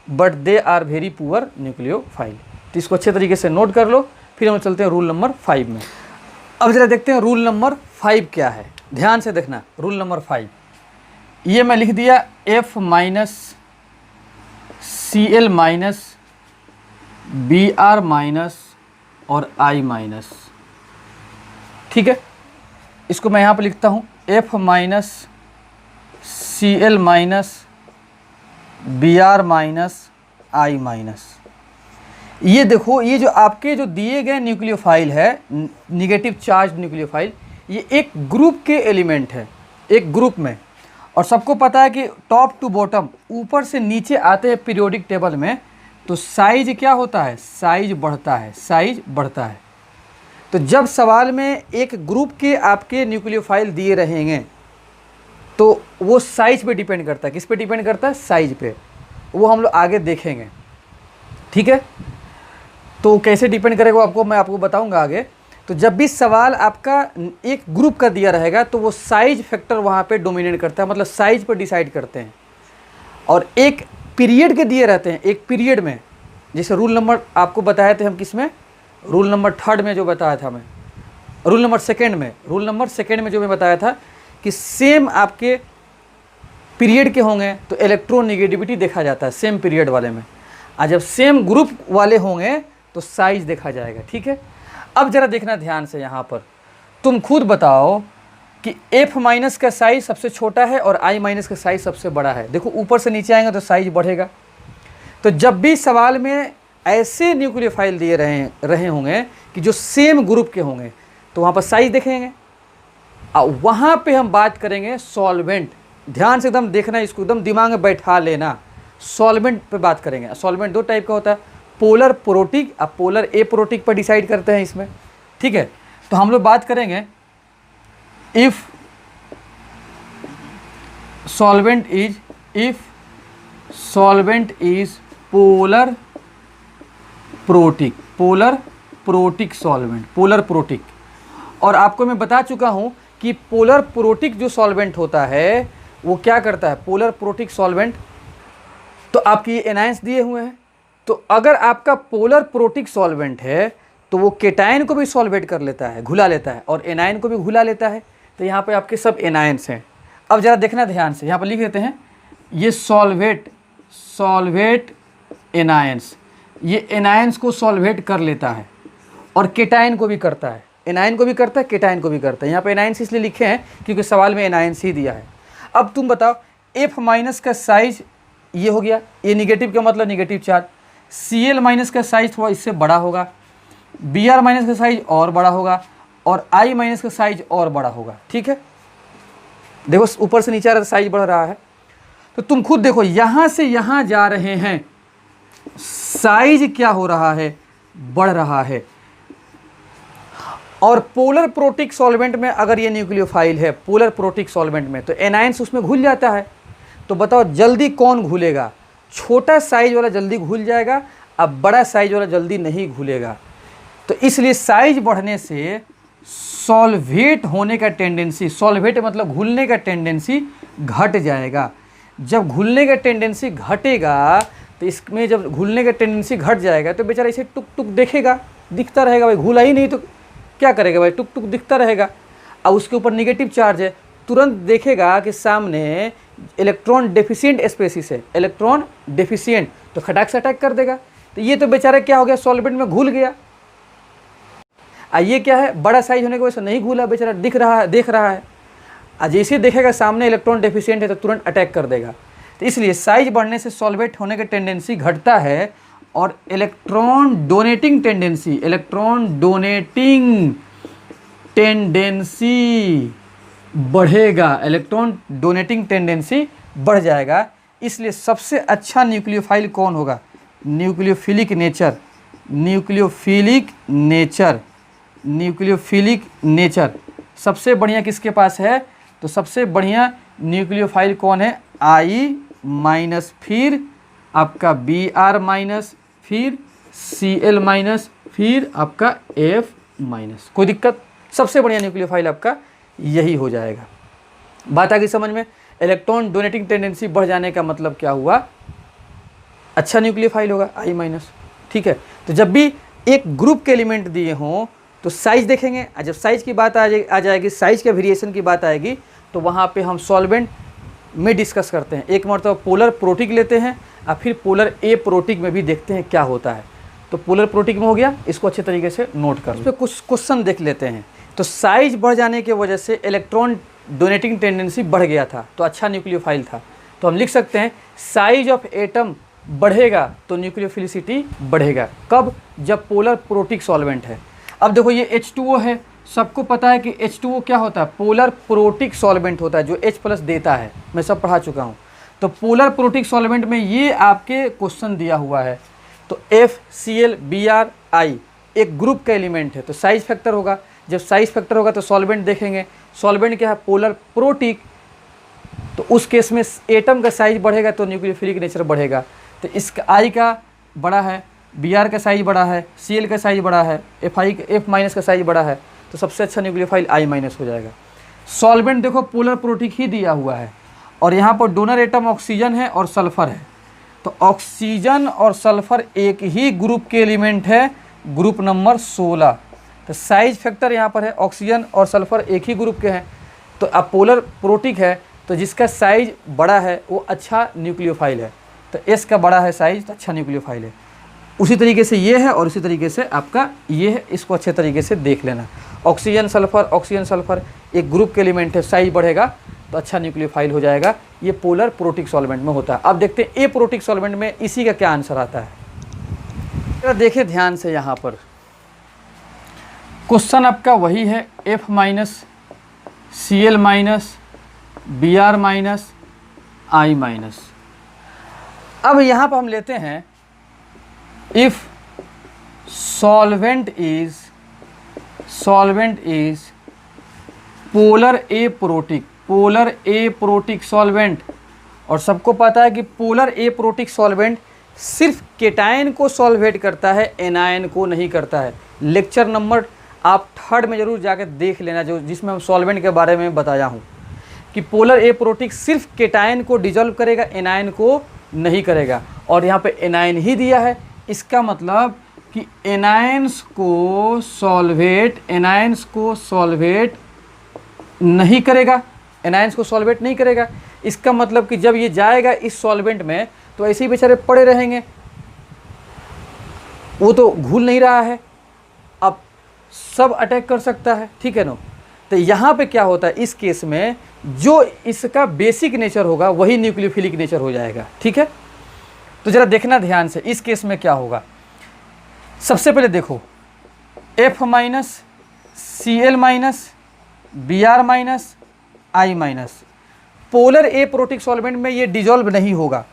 but they are very poor nucleophile. तो इसको अच्छे तरीके से नोट कर लो, फिर हम चलते हैं रूल नंबर 5 में। अब जरा देखते हैं रूल नंबर 5 क्या है, ध्यान से देखना। रूल नंबर 5 ये मैं लिख दिया F minus Cl minus Br minus और I माइनस। ठीक है, इसको मैं यहाँ पर लिखता हूँ F minus Cl minus Br minus I minus. ये देखो, ये जो आपके जो दिए गए न्यूक्लियोफाइल है, निगेटिव चार्ज न्यूक्लियोफाइल, ये एक ग्रुप के एलिमेंट है, एक ग्रुप में। और सबको पता है कि टॉप टू बॉटम, ऊपर से नीचे आते हैं पीरियोडिक टेबल में, तो साइज क्या होता है, साइज बढ़ता है, साइज बढ़ता है। तो जब सवाल में एक ग्रुप के आपके न्यूक्लियोफाइल दिए रहेंगे तो वो साइज पे डिपेंड करता है। किस पे डिपेंड करता है? साइज पे। वो हम लोग आगे देखेंगे, ठीक है। तो कैसे डिपेंड करेगा वो मैं आपको बताऊंगा आगे। तो जब भी सवाल आपका एक ग्रुप का दिया रहेगा तो वो साइज फैक्टर वहाँ पे डोमिनेट करता है, मतलब साइज पर डिसाइड करते हैं। और एक पीरियड के दिए रहते हैं, एक पीरियड में, जैसे रूल नंबर आपको बताए थे हम किस में, रूल नंबर 3 में जो बताया था मैं, रूल नंबर 2 में जो मैं बताया था कि सेम आपके पीरियड के होंगे तो इलेक्ट्रोनेगेटिविटी देखा जाता है सेम पीरियड वाले में, और जब सेम ग्रुप वाले होंगे तो साइज देखा जाएगा, ठीक है। अब जरा देखना ध्यान से, यहाँ पर तुम खुद बताओ कि F माइनस का साइज सबसे छोटा है और I माइनस का साइज सबसे बड़ा है। देखो ऊपर से नीचे आएंगे तो साइज बढ़ेगा। तो जब भी सवाल में ऐसे न्यूक्लियोफाइल दिए रहे होंगे कि जो सेम ग्रुप के होंगे तो वहाँ पर साइज देखेंगे। और वहाँ पे हम बात करेंगे सॉल्वेंट। ध्यान से एकदम देखना, इसको एकदम दिमाग में बैठा लेना। सॉल्वेंट पे बात करेंगे। सॉल्वेंट 2 टाइप का होता है, पोलर प्रोटिक और पोलर एप्रोटिक पर डिसाइड करते हैं इसमें, ठीक है। तो हम लोग बात करेंगे if solvent is polar protic solvent, polar protic. और आपको मैं बता चुका हूँ कि पोलर प्रोटिक जो सॉल्वेंट होता है वो क्या करता है, पोलर प्रोटिक सॉल्वेंट। तो आपकी ये एनायंस दिए हुए हैं, तो अगर आपका पोलर प्रोटिक सॉल्वेंट है तो वो केटायन को भी सॉल्वेट कर लेता है, घुला लेता है, और एनायन को भी घुला लेता है। तो यहाँ पे आपके सब एनायंस हैं। अब ज़रा देखना ध्यान से, यहाँ पर लिख देते हैं ये सॉल्वेट एनायंस, ये एनायंस को सॉल्वेट कर लेता है और केटायन को भी करता है, एनायन को भी करता है, केटायन को भी करता है। यहाँ पे एनायंस इसलिए लिखे हैं क्योंकि सवाल में एनायंस ही दिया है। अब तुम बताओ F माइनस का साइज ये हो गया, ये निगेटिव का मतलब निगेटिव चार्ज। Cl माइनस का साइज थोड़ा इससे बड़ा होगा, Br माइनस का साइज और बड़ा होगा, और I माइनस का साइज और बड़ा होगा, ठीक है। देखो ऊपर से नीचे आ रहा है, साइज बढ़ रहा है। तो तुम खुद देखो, यहाँ से यहाँ जा रहे हैं, साइज क्या हो रहा है, बढ़ रहा है। और पोलर प्रोटिक सॉल्वेंट में अगर ये न्यूक्लियोफाइल है, पोलर प्रोटिक सॉल्वेंट में, तो एनायंस उसमें घुल जाता है। तो बताओ जल्दी कौन घुलेगा? छोटा साइज वाला जल्दी घुल जाएगा, अब बड़ा साइज वाला जल्दी नहीं घुलेगा। तो इसलिए साइज बढ़ने से सॉल्वेट होने का टेंडेंसी, सॉल्वेट मतलब घुलने का टेंडेंसी घट जाएगा। जब घुलने का टेंडेंसी घटेगा तो इसमें जब घुलने का टेंडेंसी घट जाएगा तो बेचारा इसे टुक टुक देखेगा, दिखता रहेगा, भाई घुला ही नहीं तो क्या करेगा, भाई टुक टुक दिखता रहेगा। अब उसके ऊपर निगेटिव चार्ज है, तुरंत देखेगा कि सामने इलेक्ट्रॉन डेफिशिएंट स्पेसिस है, इलेक्ट्रॉन डेफिशिएंट, तो खटाक से अटैक कर देगा। तो ये तो बेचारा क्या हो गया, सॉल्वेंट में घुल गया। ये क्या है, बड़ा साइज होने की वजह से नहीं घुला, बेचारा देख रहा है। जैसे देखेगा सामने इलेक्ट्रॉन डेफिशिएंट है तो तुरंत अटैक कर देगा। तो इसलिए साइज बढ़ने से सॉल्वेट होने का टेंडेंसी घटता है और इलेक्ट्रॉन डोनेटिंग टेंडेंसी बढ़ेगा, इलेक्ट्रॉन डोनेटिंग टेंडेंसी बढ़ जाएगा। इसलिए सबसे अच्छा न्यूक्लियोफाइल कौन होगा, न्यूक्लियोफिलिक नेचर सबसे बढ़िया किसके पास है? तो सबसे बढ़िया न्यूक्लियोफाइल कौन है? I माइनस, फिर आपका Br माइनस, फिर Cl माइनस, फिर आपका F माइनस। कोई दिक्कत? सबसे बढ़िया न्यूक्लियोफाइल आपका यही हो जाएगा। बात आ गई समझ में? इलेक्ट्रॉन डोनेटिंग टेंडेंसी बढ़ जाने का मतलब क्या हुआ, अच्छा न्यूक्लियोफाइल होगा I माइनस, ठीक है। तो जब भी एक ग्रुप के एलिमेंट दिए हों तो साइज देखेंगे, और जब साइज की बात आ जाएगी, साइज के वेरिएशन की बात आएगी, तो वहाँ पे हम सॉल्वेंट में डिस्कस करते हैं। एक मरतबा पोलर प्रोटिक लेते हैं और फिर पोलर ए प्रोटिक में भी देखते हैं क्या होता है। तो पोलर प्रोटिक में हो गया, इसको अच्छे तरीके से नोट कर लो। इस पर कुछ क्वेश्चन देख लेते हैं। तो साइज बढ़ जाने की वजह से इलेक्ट्रॉन डोनेटिंग टेंडेंसी बढ़ गया था, तो अच्छा न्यूक्लियोफाइल था। तो हम लिख सकते हैं साइज ऑफ एटम बढ़ेगा तो न्यूक्लियोफिलिसिटी बढ़ेगा। कब? जब पोलर प्रोटिक सॉल्वेंट है। अब देखो ये H2O है, सबको पता है कि H2O क्या होता है, पोलर प्रोटिक सॉल्वेंट होता है, जो H+ देता है, मैं सब पढ़ा चुका हूँ। तो पोलर प्रोटिक सॉल्वेंट में ये आपके क्वेश्चन दिया हुआ है। तो FCl Br I एक ग्रुप का एलिमेंट है तो साइज फैक्टर होगा। जब साइज फैक्टर होगा तो सॉल्वेंट देखेंगे। सॉल्वेंट क्या है? Polar protic. तो उस केस में एटम का साइज बढ़ेगा तो न्यूक्लियोफिलिक नेचर बढ़ेगा। तो इसका आई का बड़ा है, Br का साइज बड़ा है, Cl का साइज बड़ा है, F माइनस का साइज बड़ा है, तो सबसे अच्छा न्यूक्लियोफाइल I माइनस हो जाएगा। सॉल्वेंट देखो पोलर प्रोटिक ही दिया हुआ है और यहाँ पर डोनर एटम ऑक्सीजन है और सल्फर है। तो ऑक्सीजन और सल्फर एक ही ग्रुप के एलिमेंट है, ग्रुप नंबर 16। तो साइज फैक्टर यहाँ पर है, ऑक्सीजन और सल्फर एक ही ग्रुप के हैं। तो अब पोलर प्रोटिक है तो जिसका साइज बड़ा है वो अच्छा न्यूक्लियोफाइल है। तो S का बड़ा है साइज तो अच्छा न्यूक्लियोफाइल है। उसी तरीके से ये है और उसी तरीके से आपका ये है, इसको अच्छे तरीके से देख लेना। ऑक्सीजन सल्फर एक ग्रुप के एलिमेंट है, साइज बढ़ेगा तो अच्छा न्यूक्लियोफाइल हो जाएगा। ये पोलर प्रोटिक सॉल्वेंट में होता है। अब देखते हैं ए प्रोटिक सॉल्वेंट में इसी का क्या आंसर आता है। देखिए ध्यान से, यहाँ पर क्वेश्चन आपका वही है, F minus, Cl minus, Br minus, I minus. अब यहाँ पर हम लेते हैं if solvent is polar aprotic solvent, और सबको पता है कि पोलर एप्रोटिक सॉल्वेंट सिर्फ केटायन को सॉल्वेट करता है, एनायन को नहीं करता है। लेक्चर नंबर आप 3rd में ज़रूर जाकर देख लेना, जो जिसमें हम सॉल्वेंट के बारे में बताया हूँ कि पोलर एप्रोटिक सिर्फ केटायन को डिजोल्व करेगा, एनायन को नहीं करेगा। और यहाँ पे एनायन ही दिया है, इसका मतलब कि एनायंस को सॉल्वेट नहीं करेगा, एनायंस को सॉल्वेट नहीं करेगा। इसका मतलब कि जब ये जाएगा इस सॉल्वेंट में तो ऐसे ही बेचारे पड़े रहेंगे, वो तो घुल नहीं रहा है, अब सब अटैक कर सकता है, ठीक है ना। तो यहाँ पे क्या होता है, इस केस में जो इसका बेसिक नेचर होगा वही न्यूक्लियोफिलिक नेचर हो जाएगा, ठीक है। तो जरा देखना ध्यान से, इस केस में क्या होगा। सबसे पहले देखो F minus, Cl minus, Br minus, I minus. Polar aprotic solvent में ये डिजोल्व नहीं होगा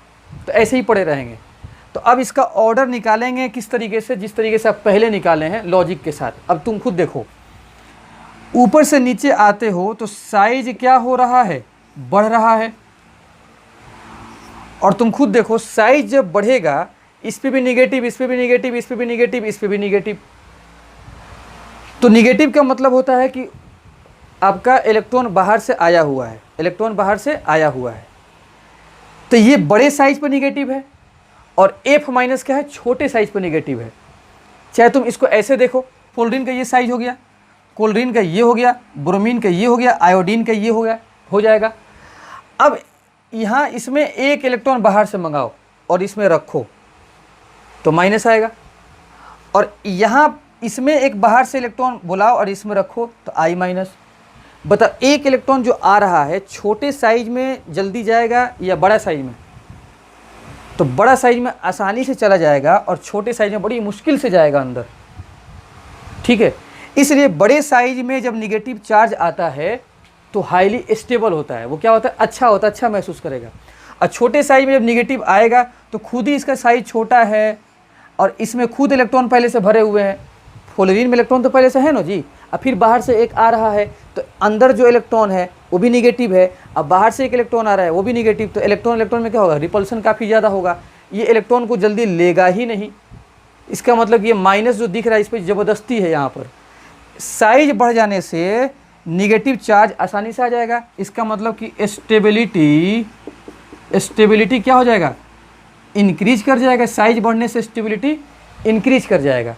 तो ऐसे ही पड़े रहेंगे। तो अब इसका ऑर्डर निकालेंगे किस तरीके से, जिस तरीके से आप पहले निकाले हैं लॉजिक के साथ। अब तुम खुद देखो, ऊपर से नीचे आते हो तो साइज क्या हो रहा है, बढ़ रहा है। और तुम खुद देखो साइज जब बढ़ेगा इस पे भी निगेटिव, इस पे भी निगेटिव, इस पे भी निगेटिव, इस पे भी निगेटिव। तो निगेटिव का मतलब होता है कि आपका इलेक्ट्रॉन बाहर से आया हुआ है, इलेक्ट्रॉन बाहर से आया हुआ है। तो ये बड़े साइज पर निगेटिव है और F माइनस क्या है, छोटे साइज पर निगेटिव है। चाहे तुम इसको ऐसे देखो, फ्लोरीन का ये साइज हो गया, क्लोरीन का ये हो गया, ब्रोमीन का ये हो गया, आयोडीन का ये हो गया, हो जाएगा। अब यहाँ इसमें एक इलेक्ट्रॉन बाहर से मंगाओ और इसमें रखो तो माइनस आएगा, और यहाँ इसमें एक बाहर से इलेक्ट्रॉन बुलाओ और इसमें रखो तो I माइनस। बता, एक इलेक्ट्रॉन जो आ रहा है छोटे साइज में जल्दी जाएगा या बड़ा साइज में? तो बड़ा साइज में आसानी से चला जाएगा और छोटे साइज में बड़ी मुश्किल से जाएगा अंदर, ठीक है। इसलिए बड़े साइज में जब निगेटिव चार्ज आता है तो हाईली स्टेबल होता है, वो क्या होता है, अच्छा होता है, अच्छा महसूस करेगा। और छोटे साइज में जब निगेटिव आएगा तो खुद ही इसका साइज छोटा है और इसमें खुद इलेक्ट्रॉन पहले से भरे हुए हैं। फ्लोरीन में इलेक्ट्रॉन तो पहले से है ना जी, अब फिर बाहर से एक आ रहा है तो अंदर जो इलेक्ट्रॉन है वो भी निगेटिव है, अब बाहर से एक इलेक्ट्रॉन आ रहा है वो भी निगेटिव। तो इलेक्ट्रॉन में क्या होगा, रिपल्सन काफ़ी ज़्यादा होगा, ये इलेक्ट्रॉन को जल्दी लेगा ही नहीं। इसका मतलब ये माइनस जो दिख रहा है इस पर ज़बरदस्ती है। यहाँ पर साइज बढ़ जाने से निगेटिव चार्ज आसानी से आ जाएगा। इसका मतलब कि स्टेबिलिटी क्या हो जाएगा, इंक्रीज कर जाएगा। साइज बढ़ने से स्टेबिलिटी इंक्रीज कर जाएगा,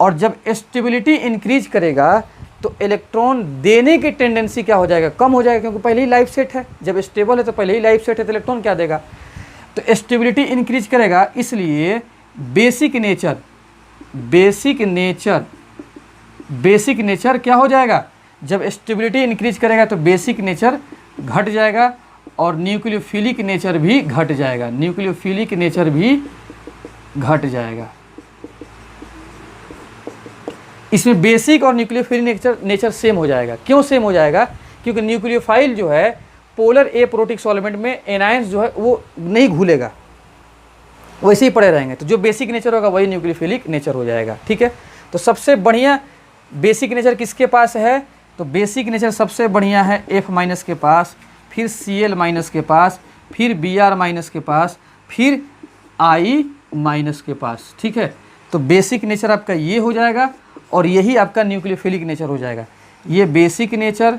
और जब स्टेबिलिटी इंक्रीज करेगा तो इलेक्ट्रॉन देने की टेंडेंसी क्या हो जाएगा, कम हो जाएगा, क्योंकि पहले ही लाइफ सेट है। जब स्टेबल है तो पहले ही लाइफ सेट है तो इलेक्ट्रॉन क्या देगा, तो स्टेबिलिटी इंक्रीज करेगा। इसलिए बेसिक नेचर क्या हो जाएगा, जब स्टेबिलिटी इंक्रीज करेगा तो बेसिक नेचर घट जाएगा और न्यूक्लियोफिलिक नेचर भी घट जाएगा, न्यूक्लियोफिलिक नेचर भी घट जाएगा। इसमें बेसिक और न्यूक्लियोफिलिक नेचर सेम हो जाएगा। क्यों सेम हो जाएगा, क्योंकि न्यूक्लियोफाइल जो है पोलर एप्रोटिक सॉल्वेंट में एनायंस जो है वो नहीं घुलेगा, वैसे ही पड़े रहेंगे। तो जो बेसिक नेचर होगा वही न्यूक्लियोफिलिक नेचर हो जाएगा, ठीक है। तो सबसे बढ़िया बेसिक नेचर किसके पास है? तो बेसिक नेचर सबसे बढ़िया है F माइनस के पास, फिर Cl माइनस के पास, फिर Br माइनस के पास, फिर I माइनस के पास। ठीक है, तो बेसिक नेचर आपका ये हो जाएगा और यही आपका न्यूक्लियोफिलिक नेचर हो जाएगा। ये बेसिक नेचर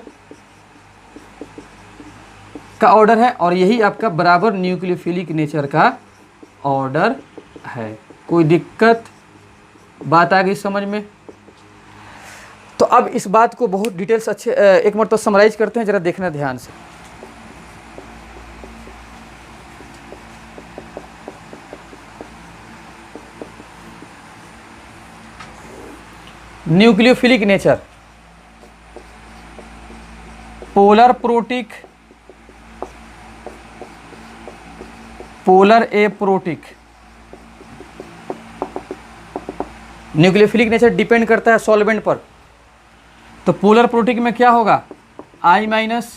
का ऑर्डर है और यही आपका बराबर न्यूक्लियोफिलिक नेचर का ऑर्डर है। कोई दिक्कत? बात आ गई समझ में? तो अब इस बात को बहुत डिटेल्स अच्छे एक मरतबा समराइज करते हैं, जरा देखना ध्यान से। Nucleophilic nature, polar protic, polar aprotic. Nucleophilic nature depend करता है सॉल्वेंट पर। तो पोलर प्रोटिक में क्या होगा? I minus,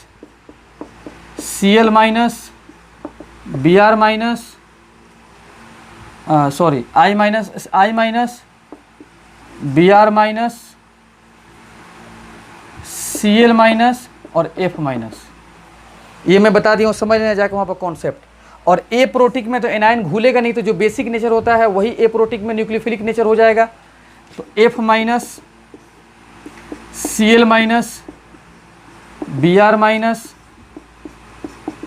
Cl minus, Br minus, sorry I minus, Br minus, Cl minus और F माइनस। ये मैं बता दिया हूँ, समझ लेना जाकर वहाँ पर कॉन्सेप्ट। और ए प्रोटिक में तो एनायन घुलेगा नहीं, तो जो बेसिक नेचर होता है वही ए प्रोटिक में न्यूक्लियोफिलिक नेचर हो जाएगा। तो F minus, Cl minus, Br minus,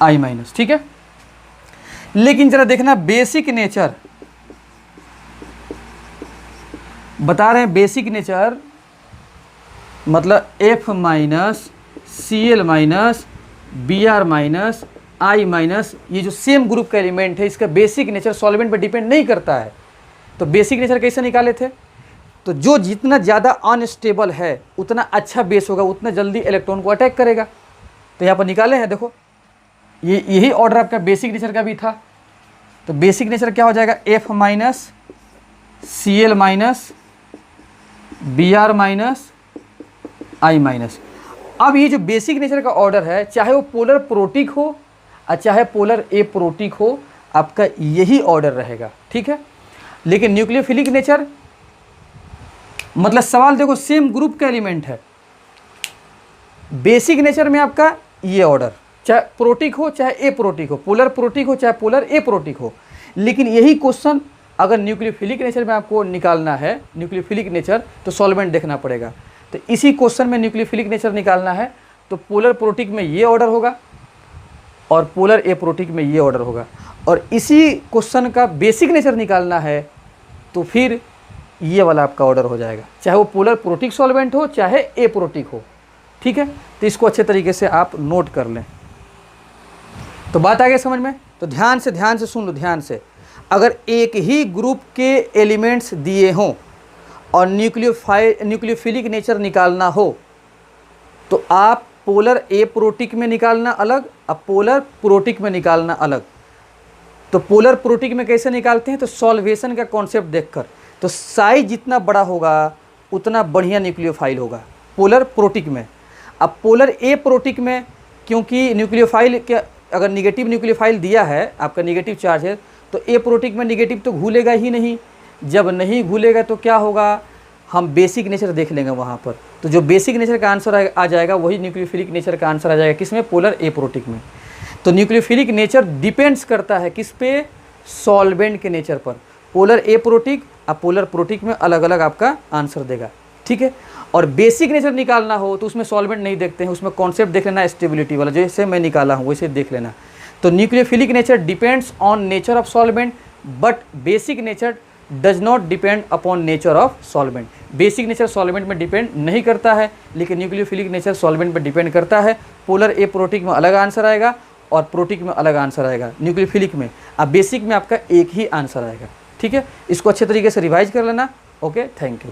I minus. ठीक है, लेकिन जरा देखना बेसिक नेचर बता रहे हैं। बेसिक नेचर मतलब F minus, Cl minus, Br minus, I minus, ये जो सेम ग्रुप का एलिमेंट है इसका बेसिक नेचर सॉल्वेंट पर डिपेंड नहीं करता है। तो बेसिक नेचर कैसे निकाले थे? तो जो जितना ज़्यादा अनस्टेबल है उतना अच्छा बेस होगा, उतना जल्दी इलेक्ट्रॉन को अटैक करेगा। तो यहाँ पर निकाले हैं, देखो यही ऑर्डर आपका बेसिक नेचर का भी था। तो बेसिक नेचर क्या हो जाएगा? F minus, Cl minus, Br minus, I minus. अब ये जो बेसिक नेचर का ऑर्डर है, चाहे वो पोलर प्रोटिक हो और चाहे पोलर एप्रोटिक हो, आपका यही ऑर्डर रहेगा। ठीक है, लेकिन न्यूक्लियोफिलिक नेचर मतलब सवाल देखो सेम ग्रुप का एलिमेंट है, बेसिक नेचर में आपका ये ऑर्डर, चाहे प्रोटिक हो चाहे एप्रोटिक हो, पोलर प्रोटिक हो चाहे पोलर एप्रोटिक हो। लेकिन यही क्वेश्चन अगर न्यूक्लियोफिलिक नेचर में आपको निकालना है, न्यूक्लियोफिलिक नेचर, तो सॉल्वेंट देखना पड़ेगा। तो इसी क्वेश्चन में न्यूक्लियोफिलिक नेचर निकालना है तो पोलर प्रोटिक में ये ऑर्डर होगा और पोलर एप्रोटिक में ये ऑर्डर होगा। और इसी क्वेश्चन का बेसिक नेचर निकालना है तो फिर ये वाला आपका ऑर्डर हो जाएगा, चाहे वो पोलर प्रोटिक सॉल्वेंट हो चाहे एप्रोटिक हो। ठीक है, तो इसको अच्छे तरीके से आप नोट कर लें। तो बात आ गई समझ में? तो ध्यान से सुन लो ध्यान से। अगर एक ही ग्रुप के एलिमेंट्स दिए हों और न्यूक्लियोफिलिक नेचर निकालना हो तो आप पोलर एप्रोटिक में निकालना अलग और पोलर प्रोटिक में निकालना अलग। तो पोलर प्रोटिक में कैसे निकालते हैं? तो सॉल्वेशन का कॉन्सेप्ट देखकर। तो साइज जितना बड़ा होगा उतना बढ़िया न्यूक्लियोफाइल होगा पोलर प्रोटिक में। अब पोलर एप्रोटिक में क्योंकि न्यूक्लियोफाइल के अगर निगेटिव न्यूक्लियोफाइल दिया है, आपका निगेटिव चार्ज है, तो एप्रोटिक में निगेटिव तो घुलेगा ही नहीं। जब नहीं घुलेगा तो क्या होगा? हम बेसिक नेचर देख लेंगे वहाँ पर। तो जो बेसिक नेचर का आंसर आ जाएगा वही न्यूक्लियोफिलिक नेचर का आंसर आ जाएगा। किसमें? पोलर एप्रोटिक में। तो न्यूक्लियोफिलिक नेचर डिपेंड्स करता है किस पे? सॉल्वेंट के नेचर पर। पोलर एप्रोटिक और पोलर प्रोटिक में अलग अलग आपका आंसर देगा। ठीक है, और बेसिक नेचर निकालना हो तो उसमें सॉल्वेंट नहीं देखते हैं, उसमें कॉन्सेप्ट देख लेना स्टेबिलिटी वाला, जैसे मैं निकाला हूँ वैसे देख लेना। तो nucleophilic nature depends on nature of solvent but basic nature does not depend upon nature of solvent. Basic nature solvent में डिपेंड नहीं करता है, लेकिन न्यूक्लियोफिलिक नेचर सॉल्वेंट पर डिपेंड करता है। पोलर एप्रोटिक में अलग आंसर आएगा और प्रोटिक में अलग आंसर आएगा न्यूक्लियोफिलिक में। अब बेसिक में आपका एक ही आंसर आएगा। ठीक है, इसको अच्छे तरीके से रिवाइज कर लेना। Okay, thank you.